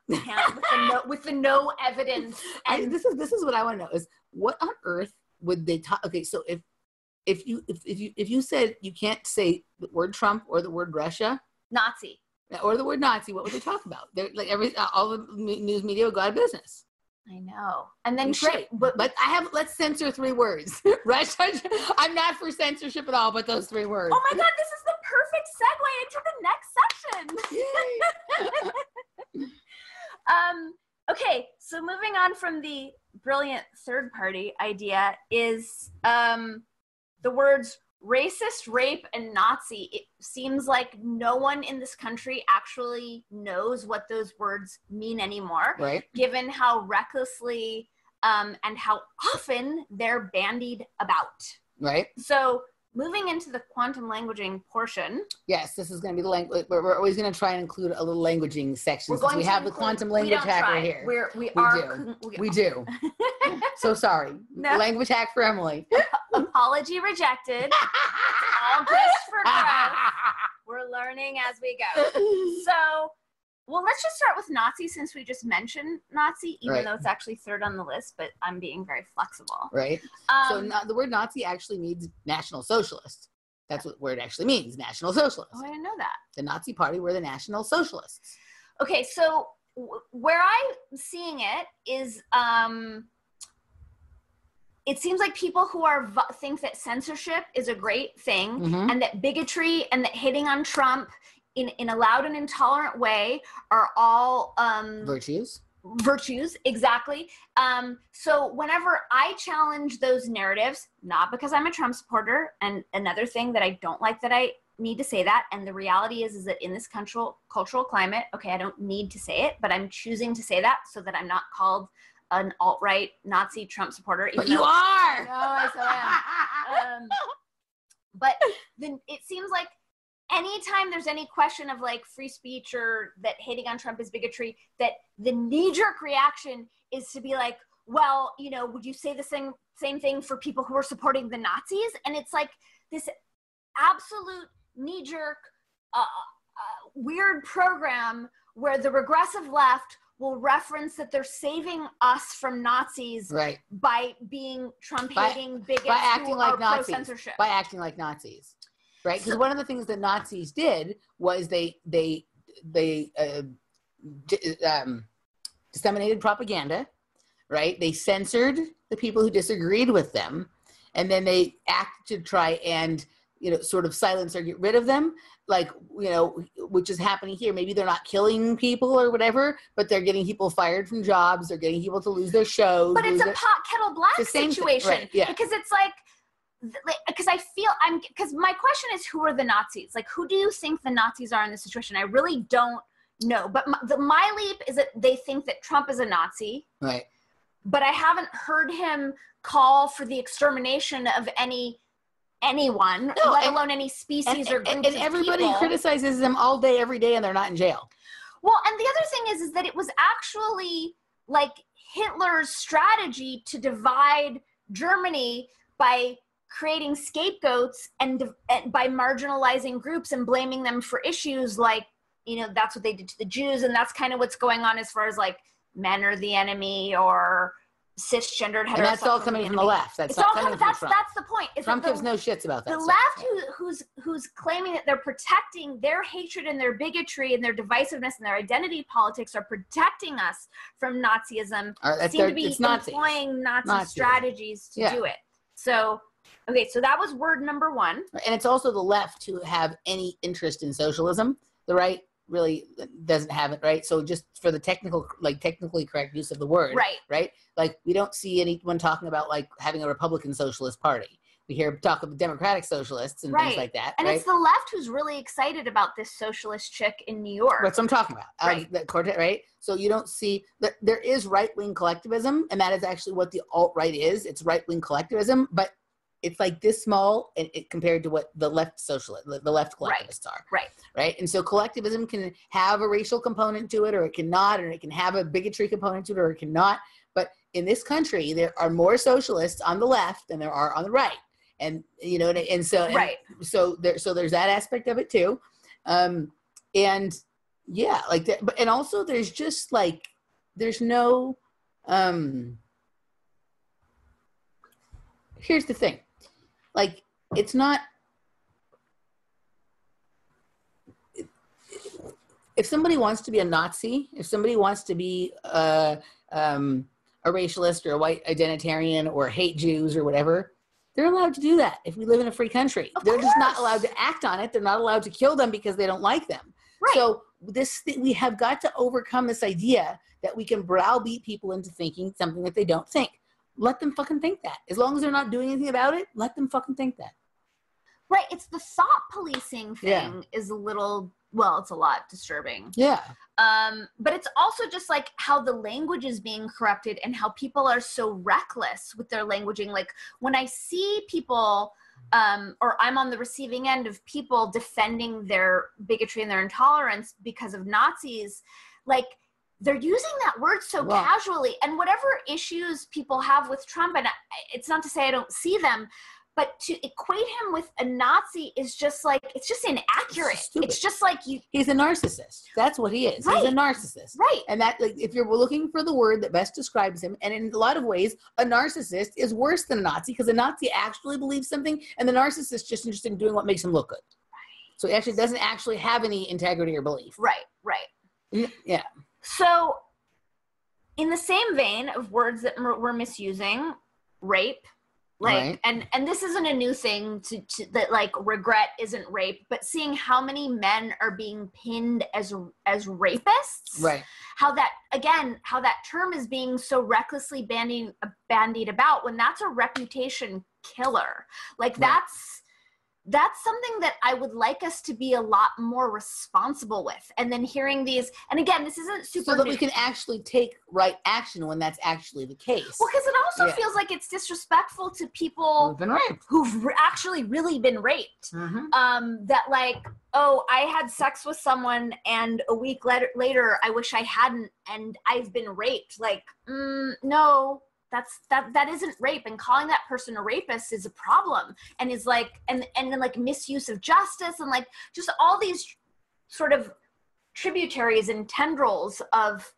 with the no evidence. And this is what I want to know is, what on earth would they talk? Okay, so if you said you can't say the word Trump or the word Russia, Nazi, or the word Nazi, what would they talk about? They're like, all the news media would go out of business. I know. And then great, but let's censor 3 words. Russia. I'm not for censorship at all, but those 3 words. Oh my God, this is the perfect segue into the next section. Okay, so moving on from the brilliant third party idea is the words racist, rape, and Nazi, it seems like no one in this country actually knows what those words mean anymore, right? Given how recklessly and how often they're bandied about. Right. So moving into the quantum languaging portion. Yes, this is going to be the language. We're always going to try and include a little languaging section since we have the quantum language hacker here. We do. So sorry. No. Language hack for Emily. Apology rejected. All just for growth. We're learning as we go. So, well, let's just start with Nazi since we just mentioned Nazi, even though it's actually third on the list, but I'm being very flexible. Right. So the word Nazi actually means National Socialist. That's what the word actually means, National Socialist. Oh, I didn't know that. The Nazi Party were the National Socialists. Okay, so where I'm seeing it is it seems like people who think that censorship is a great thing, and that bigotry and that hitting on Trump in a loud and intolerant way are all virtues. Virtues, exactly. So whenever I challenge those narratives, not because I'm a Trump supporter, and another thing that I don't like that I need to say that, and the reality is that in this cultural climate, okay, I don't need to say it, but I'm choosing to say that so that I'm not called an alt-right Nazi Trump supporter. But you are! No, I still am. But then it seems like anytime there's any question of like free speech or that hating on Trump is bigotry, that the knee-jerk reaction is to be like, well, you know, would you say the same thing for people who are supporting the Nazis? And it's like this absolute knee-jerk weird program where the regressive left will reference that they're saving us from Nazis by being Trump-hating bigots by acting who like are Nazis, pro-censorship. By acting like Nazis, right? Because one of the things that Nazis did was they disseminated propaganda, right? They censored the people who disagreed with them, and then they acted to try and, you know, sort of silence or get rid of them, like, you know, which is happening here. Maybe they're not killing people or whatever, but they're getting people fired from jobs. They're getting people to lose their shows. But it's a pot kettle black situation. Right, yeah. Because it's like, because because my question is, who are the Nazis? Like, who do you think the Nazis are in this situation? I really don't know. But my leap is that they think that Trump is a Nazi. Right. But I haven't heard him call for the extermination of anyone, let alone any species or groups and everybody criticizes them all day, every day, and they're not in jail. Well, and the other thing is that it was actually like Hitler's strategy to divide Germany by creating scapegoats and by marginalizing groups and blaming them for issues like, you know, that's what they did to the Jews, and that's kind of what's going on as far as like men are the enemy or cisgendered heterosexual. And that's all coming from the left. That's not coming from Trump. That's the point. Trump gives no shits about that. The left who's claiming that they're protecting their hatred and their bigotry and their divisiveness and their identity politics are protecting us from Nazism seem to be employing Nazi strategies to do it. So, okay, so that was word number one. And it's also the left who have any interest in socialism. The right really doesn't have it, right? So just for the technically correct use of the word, right? Like, we don't see anyone talking about like having a Republican Socialist Party. We hear talk of Democratic Socialists and things like that. And it's the left who's really excited about this socialist chick in New York. That's what I'm talking about. Right. So you don't see that there is right-wing collectivism, and that is actually what the alt-right is. It's right-wing collectivism, but it's like this small and compared to what the left collectivists are. Right. And so collectivism can have a racial component to it, or it cannot, or it can have a bigotry component to it, or it cannot. But in this country, there are more socialists on the left than there are on the right. And, you know, and so, so there's that aspect of it too. And yeah, like that. But, and also there's just like, there's no, here's the thing. Like, it's not, if somebody wants to be a Nazi, if somebody wants to be a racialist or a white identitarian or hate Jews or whatever, they're allowed to do that if we live in a free country. They're just not allowed to act on it. They're not allowed to kill them because they don't like them. So we have got to overcome this idea that we can browbeat people into thinking something that they don't think. Let them fucking think that. As long as they're not doing anything about it, let them fucking think that. Right. It's the thought policing thing is a little, well, it's a lot disturbing. Yeah. But it's also just like how the language is being corrupted and how people are so reckless with their languaging. Like when I see people, or I'm on the receiving end of people defending their bigotry and their intolerance because of Nazis, like they're using that word so casually. And whatever issues people have with Trump, and it's not to say I don't see them, but to equate him with a Nazi is just like, it's just inaccurate. It's just like he's a narcissist. That's what he is. Right. He's a narcissist. Right. And that, like, if you're looking for the word that best describes him, and in a lot of ways, a narcissist is worse than a Nazi, because a Nazi actually believes something, and the narcissist is just interested in doing what makes him look good. Right. So he actually doesn't actually have any integrity or belief. Right, right. Yeah. So in the same vein of words that we're misusing, rape, like, right. and this isn't a new thing to that, like, regret isn't rape, but seeing how many men are being pinned as rapists, right? How that term is being so recklessly bandied about, when that's a reputation killer. Like, right. That's something that I would like us to be a lot more responsible with. And then hearing these, and again, this isn't super so that we can actually take right action when that's actually the case. Well, because it also feels like it's disrespectful to people who've been raped, who've actually really been raped. Mm-hmm. That like, oh, I had sex with someone and a week later, I wish I hadn't, and I've been raped. Like, no. That isn't rape, and calling that person a rapist is a problem, and is like, and then like misuse of justice, and like just all these sort of tributaries and tendrils of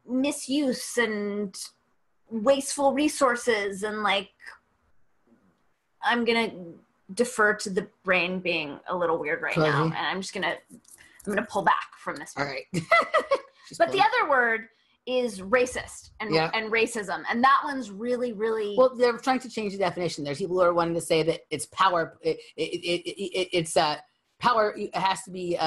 misuse and wasteful resources, and like, I'm gonna defer to the brain being a little weird right now, and I'm gonna pull back from this one. All right. But the other word is racist and racism, and that one's really, really well. They're trying to change the definition. There's people who are wanting to say that it's power. It's power. It has to be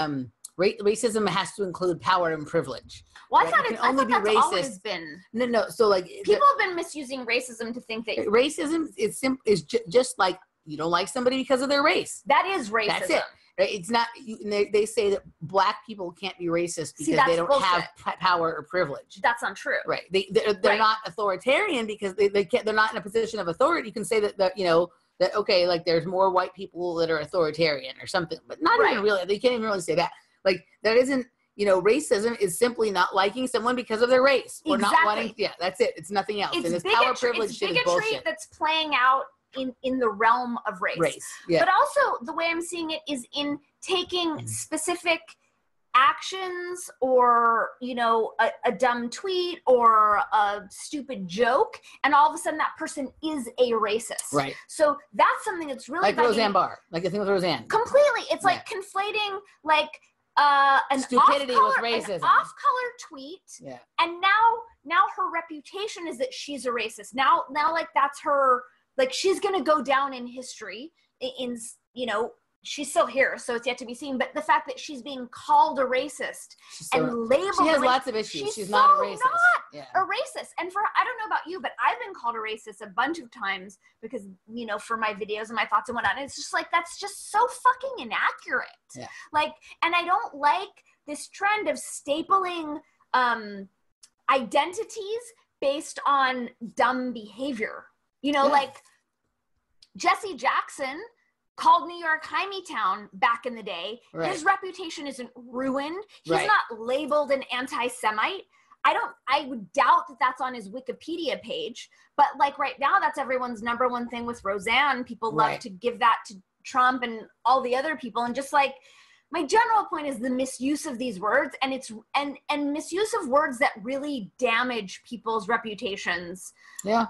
racism has to include power and privilege. Well, I thought that's always been. No. So like people have been misusing racism to think that racism is just like you don't like somebody because of their race. That is racism. That's it. It's not. They say that black people can't be racist because they don't have power or privilege. That's not true. Right. They're not authoritarian because they're not in a position of authority. You can say that okay, like there's more white people that are authoritarian or something, but not even really. They can't even really say that. Like that isn't. Racism is simply not liking someone because of their race or not wanting. Yeah, that's it. It's nothing else. It's and this bigotry, power privilege shit is bullshit. That's playing out in the realm of race. Yeah. But also the way I'm seeing it is in taking specific actions or, a dumb tweet or a stupid joke, and all of a sudden that person is a racist. Right. So that's something that's really like Roseanne Barr, like the thing with Roseanne. Completely. It's like conflating like an stupidity with racism. An off-color tweet. Yeah. And now her reputation is that she's a racist. Now like that's her. Like, she's going to go down in history she's still here, so it's yet to be seen. But the fact that she's being called a racist and labeled, she has lots of issues. She's not a racist. A racist. And I don't know about you, but I've been called a racist a bunch of times because, for my videos and my thoughts and whatnot. And it's just like, that's just so fucking inaccurate. Yeah. Like, and I don't like this trend of stapling identities based on dumb behavior. Like Jesse Jackson called New York Hymietown back in the day. Right. His reputation isn't ruined. He's not labeled an anti-Semite. I would doubt that that's on his Wikipedia page, but like right now, that's everyone's number one thing with Roseanne. People love to give that to Trump and all the other people. And just like, my general point is the misuse of these words, and it's and misuse of words that really damage people's reputations. Yeah.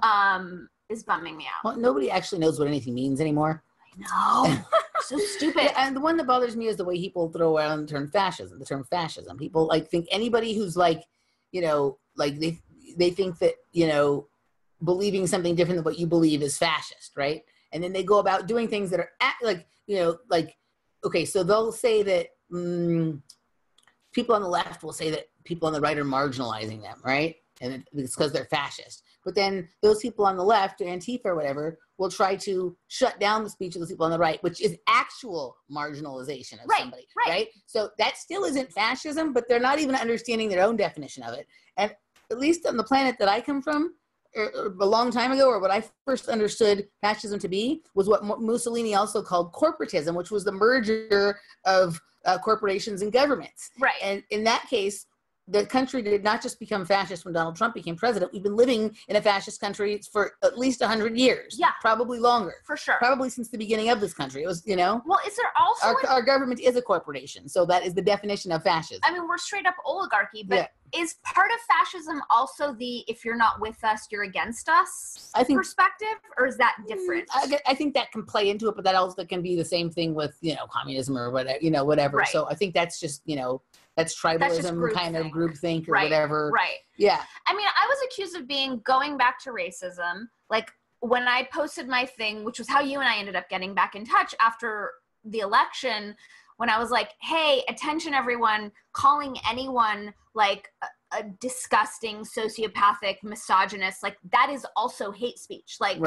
Is bumming me out. Well, nobody actually knows what anything means anymore. I know. So stupid. Yeah, and the one that bothers me is the way people throw around the term fascism. People like think anybody who's like, like they think that, believing something different than what you believe is fascist, right? And then they go about doing things that are okay, so they'll say that people on the left will say that people on the right are marginalizing them, right? And it's because they're fascist. But then those people on the left, Antifa or whatever, will try to shut down the speech of those people on the right, which is actual marginalization of somebody, right? So that still isn't fascism, but they're not even understanding their own definition of it. And at least on the planet that I come from, a long time ago, or what I first understood fascism to be, was what Mussolini also called corporatism, which was the merger of corporations and governments. Right. And in that case, the country did not just become fascist when Donald Trump became president. We've been living in a fascist country for at least 100 years. Yeah. Probably longer. For sure. Probably since the beginning of this country. It was, Well, is there also... Our government is a corporation. So that is the definition of fascism. I mean, we're straight up oligarchy, but is part of fascism also the if you're not with us, you're against us perspective? Or is that different? I think that can play into it, but that also can be the same thing with, communism or whatever, whatever. Right. So I think that's just, that's tribalism, kind of groupthink or whatever. Right. Yeah. I mean, I was accused of going back to racism. Like when I posted my thing, which was how you and I ended up getting back in touch after the election, when I was like, hey, attention everyone, calling anyone like a disgusting, sociopathic, misogynist, like that is also hate speech. Like,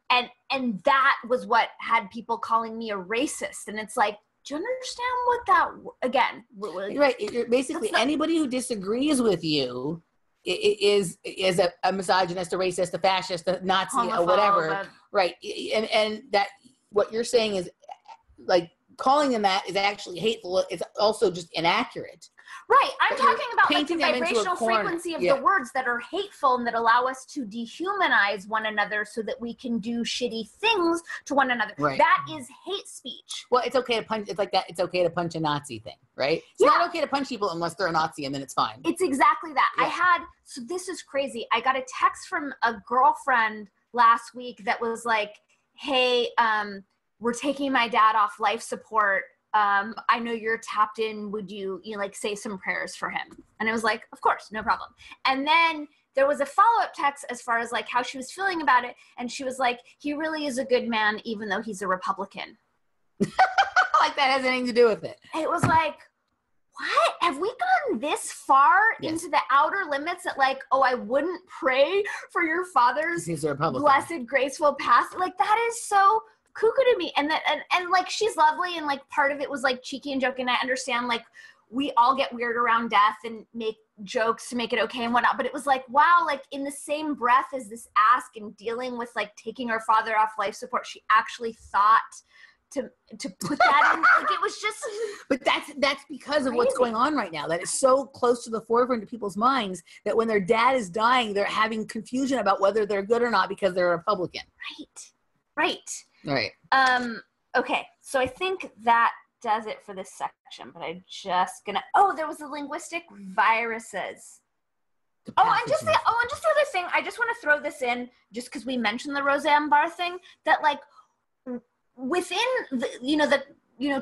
and that was what had people calling me a racist. And it's like, do you understand what that, again? Right. Basically, anybody who disagrees with you is a misogynist, a racist, a fascist, a Nazi, or whatever. Right. And that what you're saying is like calling them that is actually hateful. It's also just inaccurate. Right. I'm talking about like the vibrational frequency of the words that are hateful and that allow us to dehumanize one another so that we can do shitty things to one another. Right. That is hate speech. Well, it's okay to punch. It's like that. It's okay to punch a Nazi thing, right? It's not okay to punch people unless they're a Nazi, and then it's fine. It's exactly that. Yeah. So this is crazy. I got a text from a girlfriend last week that was like, hey, we're taking my dad off life support. I know you're tapped in. Would you like say some prayers for him? And I was like, of course, no problem. And then there was a follow-up text as far as like how she was feeling about it. And she was like, he really is a good man, even though he's a Republican. Like that has anything to do with it. It was like, what? Have we gone this far into the outer limits that like, oh, I wouldn't pray for your father's blessed, graceful past? Like that is so cuckoo to me. And like she's lovely, and like part of it was like cheeky and joking. I understand like we all get weird around death and make jokes to make it okay and whatnot, but it was like, wow, like in the same breath as this ask and dealing with like taking her father off life support, she actually thought to put that in. Like it was just, but that's because of what's going on right now. That is so close to the forefront of people's minds that when their dad is dying, they're having confusion about whether they're good or not because they're a Republican. Right. Okay, so I think that does it for this section, but I'm just gonna, there was the linguistic viruses. And just the other thing, I just want to throw this in, just because we mentioned the Roseanne Barr thing, that like within the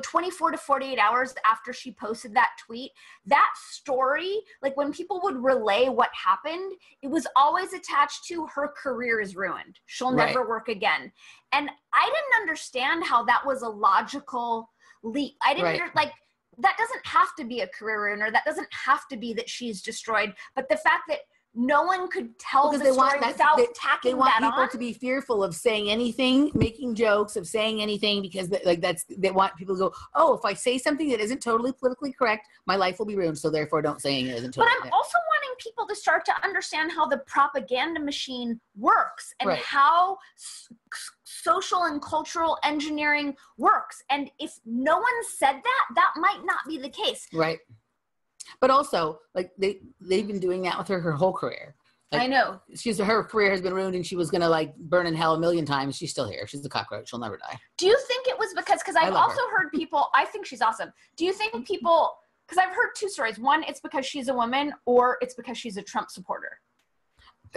24 to 48 hours after she posted that tweet, that story, like when people would relay what happened, it was always attached to her career is ruined. She'll never work again. And I didn't understand how that was a logical leap. I didn't like, that doesn't have to be a career ruiner. That doesn't have to be that she's destroyed. But the fact that no one could tell the story without tacking that on. They want people to be fearful of saying anything, making jokes of saying anything, because they want people to go, oh, if I say something that isn't totally politically correct, my life will be ruined. So therefore, don't say anything that isn't totally correct. But I'm also wanting people to start to understand how the propaganda machine works and how social and cultural engineering works. And if no one said that, that might not be the case. Right. But also, like they've been doing that with her whole career. Like, I know. Her career has been ruined, and she was gonna like burn in hell a million times. She's still here. She's a cockroach. She'll never die. Do you think it was because I've also heard people? I think she's awesome. Do you think people? Because I've heard two stories. One, it's because she's a woman, or it's because she's a Trump supporter.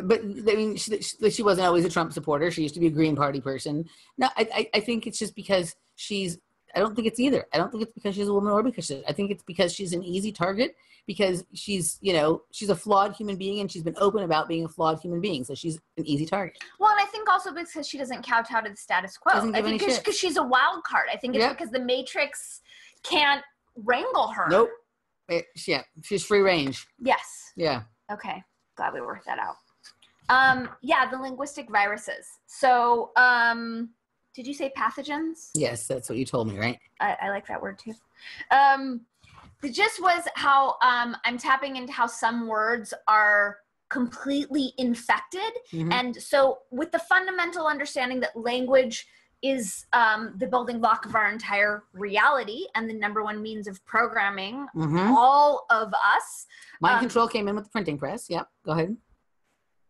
But I mean, she wasn't always a Trump supporter. She used to be a Green Party person. No, I think it's just because she's. I don't think it's either. I don't think it's because she's a woman or because I think it's because she's an easy target, because she's a flawed human being, and she's been open about being a flawed human being. So she's an easy target. Well, and I think also because she doesn't kowtow to the status quo. I think because she's a wild card. I think it's because the Matrix can't wrangle her. Nope. She's free range. Yes. Yeah. Okay. Glad we worked that out. Yeah, the linguistic viruses. So, did you say pathogens? Yes, that's what you told me, right? I like that word too. The gist was how I'm tapping into how some words are completely infected. And so with the fundamental understanding that language is the building block of our entire reality and the number one means of programming all of us. Mind control came in with the printing press. Yep, go ahead.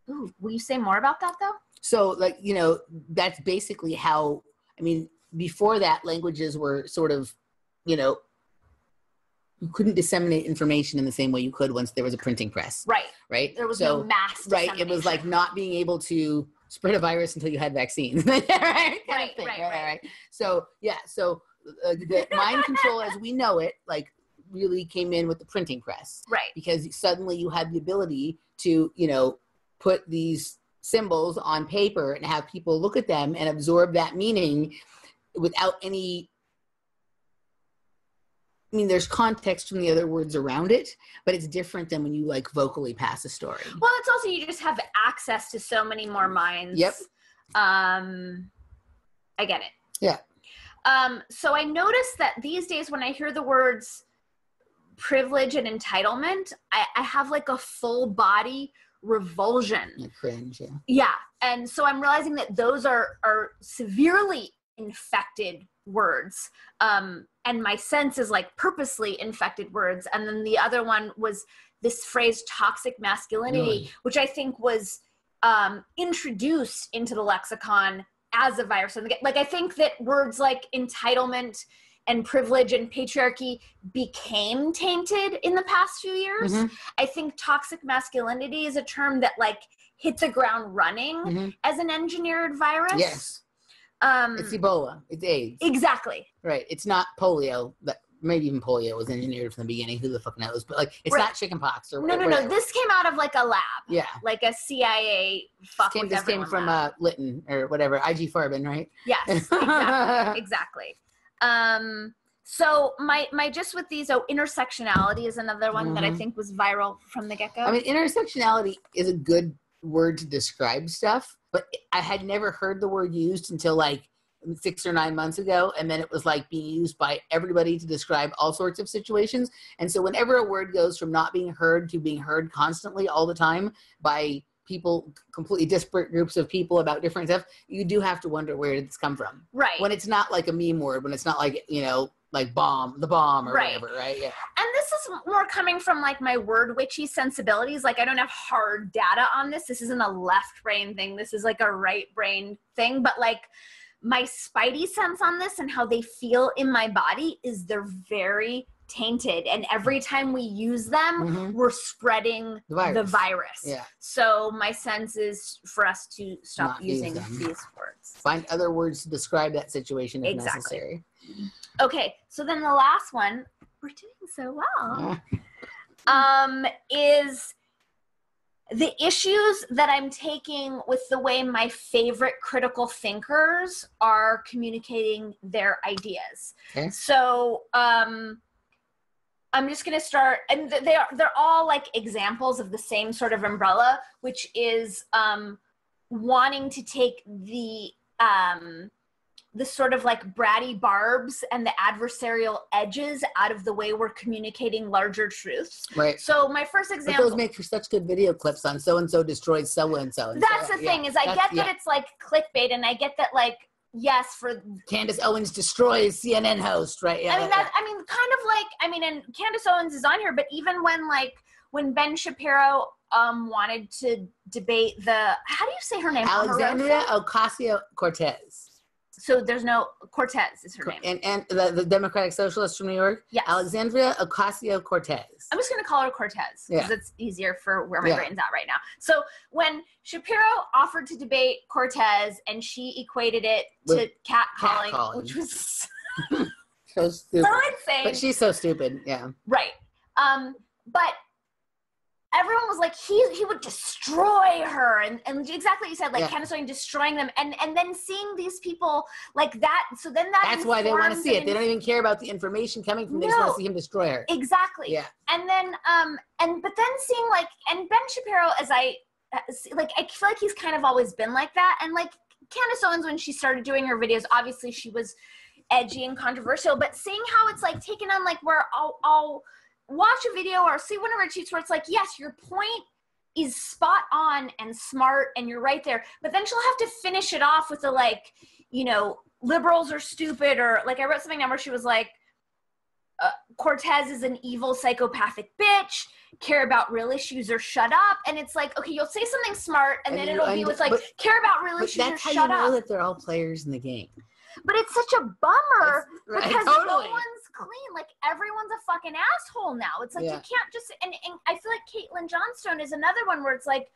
Ooh, will you say more about that though? So like, you know, that's basically how, I mean, before that languages were sort of, you know, you couldn't disseminate information in the same way you could once there was a printing press. Right. Right. There was no mass dissemination. Right. It was like not being able to spread a virus until you had vaccines. Right. So, yeah. So the mind control as we know it, like really came in with the printing press. Right. Because suddenly you had the ability to, you know, put these symbols on paper and have people look at them and absorb that meaning without any, I mean, there's context from the other words around it, but it's different than when you like vocally pass a story. Well, it's also, you just have access to so many more minds. Yep. I get it. Yeah. So I noticed that these days when I hear the words privilege and entitlement, I have like a full body revulsion. Like cringe, yeah. Yeah. And so I'm realizing that those are severely infected words. And my sense is like purposely infected words. And then the other one was this phrase toxic masculinity, which I think was introduced into the lexicon as a virus. Like I think that words like entitlement and privilege and patriarchy became tainted in the past few years. I think toxic masculinity is a term that like hit the ground running as an engineered virus. Yes. It's Ebola. It's AIDS. Exactly. Right. It's not polio, but maybe even polio was engineered from the beginning. Who the fuck knows? But like, it's not chickenpox or whatever. No. This came out of like a lab. Yeah. Like a CIA fuck with This came from Lytton or whatever. IG Farben, right? Yes. Exactly. So my just with these, intersectionality is another one that I think was viral from the get-go. I mean, intersectionality is a good word to describe stuff, but I had never heard the word used until like 6 or 9 months ago. And then it was like being used by everybody to describe all sorts of situations. And so whenever a word goes from not being heard to being heard constantly all the time by people, completely disparate groups of people about different stuff, you do have to wonder where did this come from? Right. When it's not like a meme word, when it's not like, you know, like the bomb or whatever, right? Yeah. And this is more coming from like my word witchy sensibilities. Like I don't have hard data on this. This isn't a left brain thing. This is like a right brain thing. But like my spidey sense on this and how they feel in my body is they're very tainted. And every time we use them, we're spreading the virus. Yeah. So my sense is for us to stop using these words. Find other words to describe that situation if necessary. Okay, so then the last one, we're doing so well, is the issues that I'm taking with the way my favorite critical thinkers are communicating their ideas. Okay. So I'm just going to start, and they're all like examples of the same sort of umbrella, which is wanting to take the sort of like bratty barbs and the adversarial edges out of the way we're communicating larger truths. Right. So my first example. But those make for such good video clips on so-and-so destroyed so-and-so. That's the thing is I get that it's like clickbait, and I get that like, yes, for Candace Owens destroys CNN host, right? Yeah, I mean, kind of like, and Candace Owens is on here, but even when Ben Shapiro wanted to debate how do you say her name? Alexandria Ocasio-Cortez. So there's no Cortez is her name. And the Democratic Socialist from New York? Yes. Alexandria Ocasio-Cortez. I'm just going to call her Cortez because it's easier for where my brain's at right now. So when Shapiro offered to debate Cortez and she equated it to catcalling, which was so stupid. So insane. But she's so stupid, yeah. Right. But everyone was like, he would destroy her. And exactly what you said, like Candace Owens destroying them. And then seeing these people like that. So then that's why they want to see it. They don't even care about the information coming from. They just want to see him destroy her. Exactly. Yeah. And then, but then seeing like, and Ben Shapiro, as I like, I feel like he's kind of always been like that. And like Candace Owens, when she started doing her videos, obviously she was edgy and controversial, but seeing how it's like taken on, like, where I'll watch a video or see one of her tweets where it's like, yes, your point is spot on and smart and you're right there, but then she'll have to finish it off with the, like, you know, liberals are stupid, or like I wrote something down where she was like, Cortez is an evil psychopathic bitch, care about real issues or shut up. And it's like, okay, you'll say something smart and then it'll be with like, care about real issues or shut up. That's how you know that they're all players in the game. But it's such a bummer because totally. No one's clean. Like, everyone's a fucking asshole now. It's like, you can't just, and I feel like Caitlin Johnstone is another one where it's like,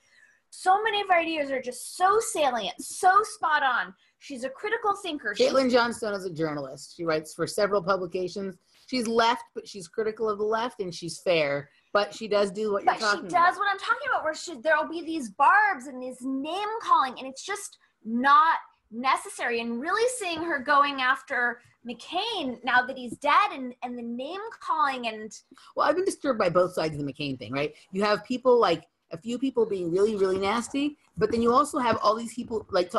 so many of her ideas are just so salient, so spot on. She's a critical thinker. Caitlin Johnstone is a journalist. She writes for several publications. She's left, but she's critical of the left, and she's fair. But she does do what you're talking about. But she does what I'm talking about, where there'll be these barbs and this name calling, and it's just not necessary. And really seeing her going after McCain now that he's dead, and the name calling and... Well, I've been disturbed by both sides of the McCain thing, right? You have people like, a few people being really, really nasty, but then you also have all these people like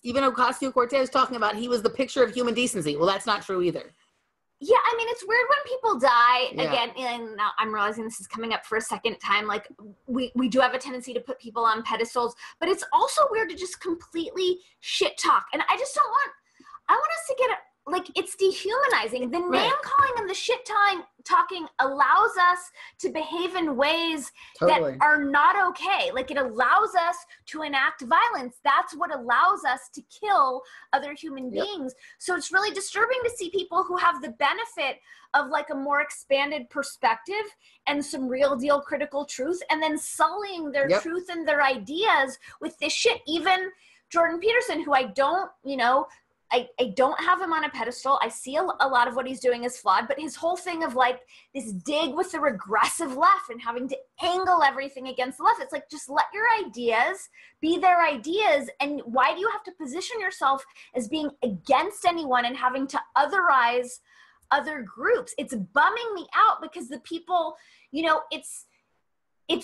even Ocasio-Cortez talking about he was the picture of human decency. Well, that's not true either. Yeah, I mean, it's weird when people die, again, and now I'm realizing this is coming up for a second time, like, we do have a tendency to put people on pedestals, but it's also weird to just completely shit talk, and I want us to get like, it's dehumanizing. The name calling and the shit talking allows us to behave in ways that are not okay. Like, it allows us to enact violence. That's what allows us to kill other human beings. So it's really disturbing to see people who have the benefit of like a more expanded perspective and some real deal critical truth, and then sullying their truth and their ideas with this shit. Even Jordan Peterson, who I don't, I don't have him on a pedestal. I see a lot of what he's doing is flawed, but his whole thing of like this dig with the regressive left and having to angle everything against the left. It's like, just let your ideas be their ideas. And why do you have to position yourself as being against anyone and having to otherize other groups? It's bumming me out because the people, it's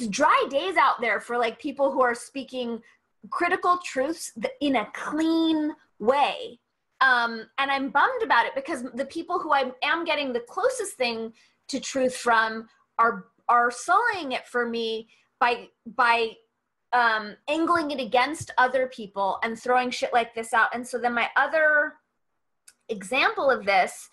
dry days out there for like people who are speaking critical truths in a clean way. And I'm bummed about it because the people who I am getting the closest thing to truth from are sullying it for me by angling it against other people and throwing shit like this out. And so then my other example of this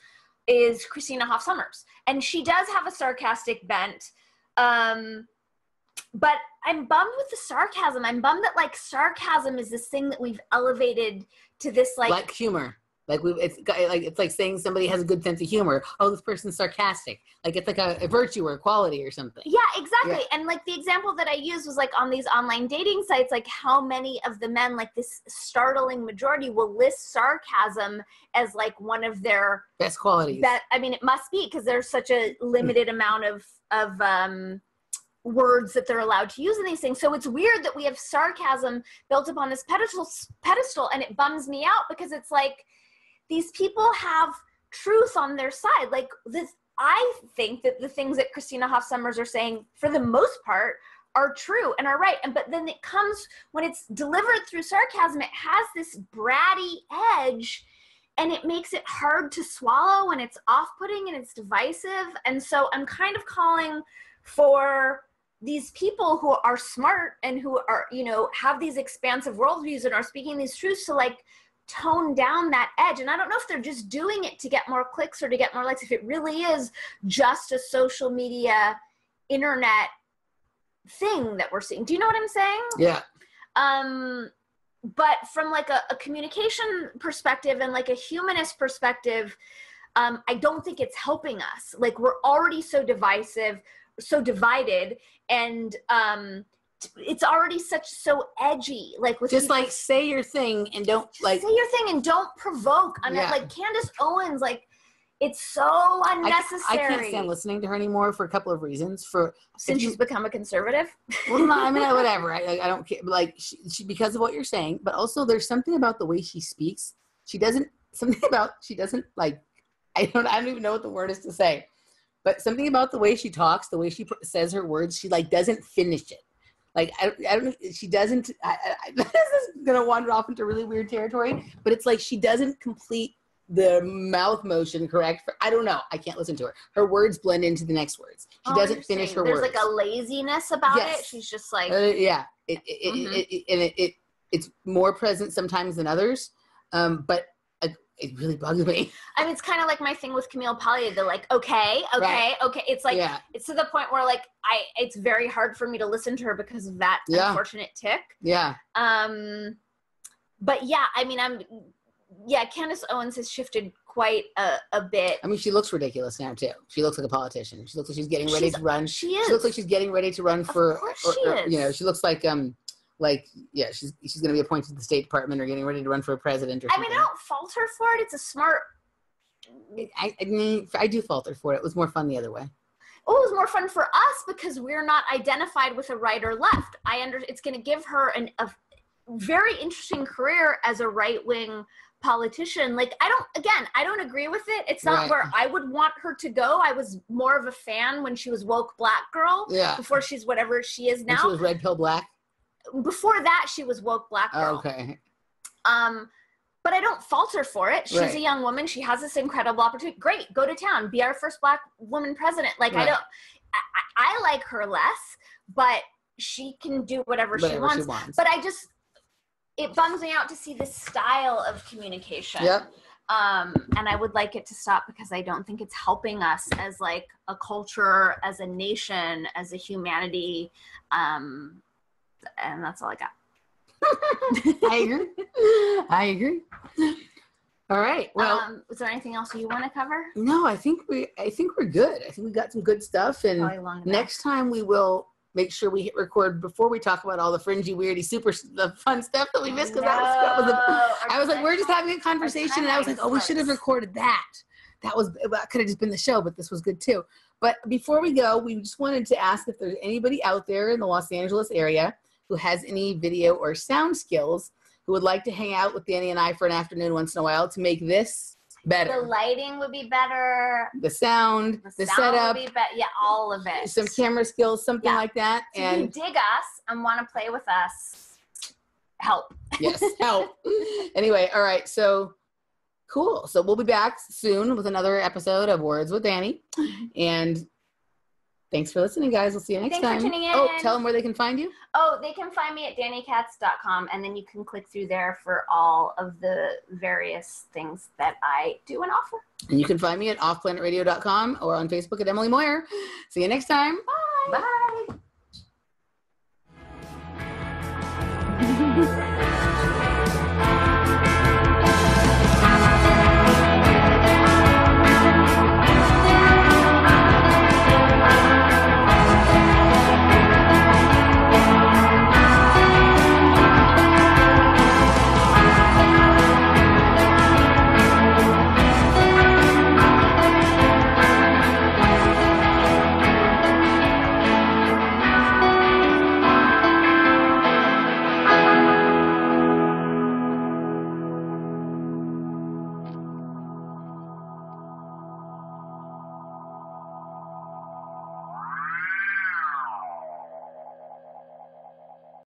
is Christina Hoff Sommers, and she does have a sarcastic bent. But I'm bummed with the sarcasm. I'm bummed that like sarcasm is this thing that we've elevated to this like humor. It's like saying somebody has a good sense of humor. Oh, this person's sarcastic. Like it's like a virtue or a quality or something. Yeah, exactly. Yeah. And like the example that I used was like on these online dating sites, like how many of the men, like this startling majority, will list sarcasm as like one of their best qualities. I mean, it must be because there's such a limited amount of words that they're allowed to use in these things. So it's weird that we have sarcasm built upon this pedestal, and it bums me out because it's like these people have truth on their side. Like this, I think that the things that Christina Hoff Sommers are saying, for the most part, are true and are right. But then it comes, when it's delivered through sarcasm, it has this bratty edge, and it makes it hard to swallow, and it's off-putting, and it's divisive. And so I'm kind of calling for these people who are smart and who are, have these expansive worldviews and are speaking these truths to like tone down that edge. And I don't know if they're just doing it to get more clicks or to get more likes, if it really is just a social media internet thing that we're seeing. Do you know what I'm saying? Yeah. But from like a communication perspective and like a humanist perspective, I don't think it's helping us. Like, we're already so divisive, so divided, and it's already so edgy. Like, with just people, like say your thing and don't like say your thing and don't provoke. Like Candace Owens, like it's so unnecessary. I can't stand listening to her anymore for a couple of reasons. Since she's become a conservative. Well, no, I mean, whatever. I don't care. Like she because of what you're saying, but also there's something about the way she speaks. She doesn't like. I don't even know what the word is to say, but something about the way she talks, the way she says her words, she like doesn't finish it. Like, I don't know. She doesn't, this is going to wander off into really weird territory, but it's like she doesn't complete the mouth motion correct. I don't know. I can't listen to her. Her words blend into the next words. She doesn't finish her words. There's like a laziness about it. She's just like. Yeah. It's more present sometimes than others. But it really bugs me. I mean, it's kind of like my thing with Camille Paglia. They're like, okay. It's like, it's to the point where like, it's very hard for me to listen to her because of that unfortunate tick. Yeah. But yeah, I mean, Candace Owens has shifted quite a bit. I mean, she looks ridiculous now too. She looks like a politician. She looks like she's getting ready to run. She is. She looks like she's getting ready to run for. Of course she is. You know, she looks like she's going to be appointed to the State Department or getting ready to run for president or something. I mean, I don't fault her for it. It's a smart. I mean, I do fault her for it. It was more fun the other way. Oh, it was more fun for us because we're not identified with a right or left. It's going to give her a very interesting career as a right-wing politician. Like, I don't agree with it. It's not where I would want her to go. I was more of a fan when she was woke black girl. Yeah. Before she's whatever she is now. When she was red pill black. Before that, she was woke black girl. Okay. But I don't fault her for it. She's a young woman. She has this incredible opportunity. Great, go to town. Be our first black woman president. Like, I like her less, but she can do whatever she wants. But it bums me out to see this style of communication. Yep. And I would like it to stop because I don't think it's helping us as like a culture, as a nation, as a humanity. And that's all I got. I agree. All right. Well, is there anything else you want to cover? No, I think we're good. I think we got some good stuff. And next time we will make sure we hit record before we talk about all the fringy, weirdy, the fun stuff that we missed. Because I was like, we're just having a conversation, and I was like, we should have recorded that. That could have just been the show, but this was good too. But before we go, we just wanted to ask if there's anybody out there in the Los Angeles area who has any video or sound skills who would like to hang out with Dani and I for an afternoon once in a while to make this better. The lighting would be better. The sound, the setup. Would be yeah, all of it. Some camera skills, something like that. So and if you dig us and want to play with us, help. Yes, help. Anyway, all right, so cool. So we'll be back soon with another episode of Words with Dani. And thanks for listening, guys. We'll see you next time. Thanks for tuning in. Oh, tell them where they can find you. Oh, they can find me at DaniKatz.com, and then you can click through there for all of the various things that I do and offer. And you can find me at offplanetradio.com or on Facebook at Emily Moyer. See you next time. Bye. Bye.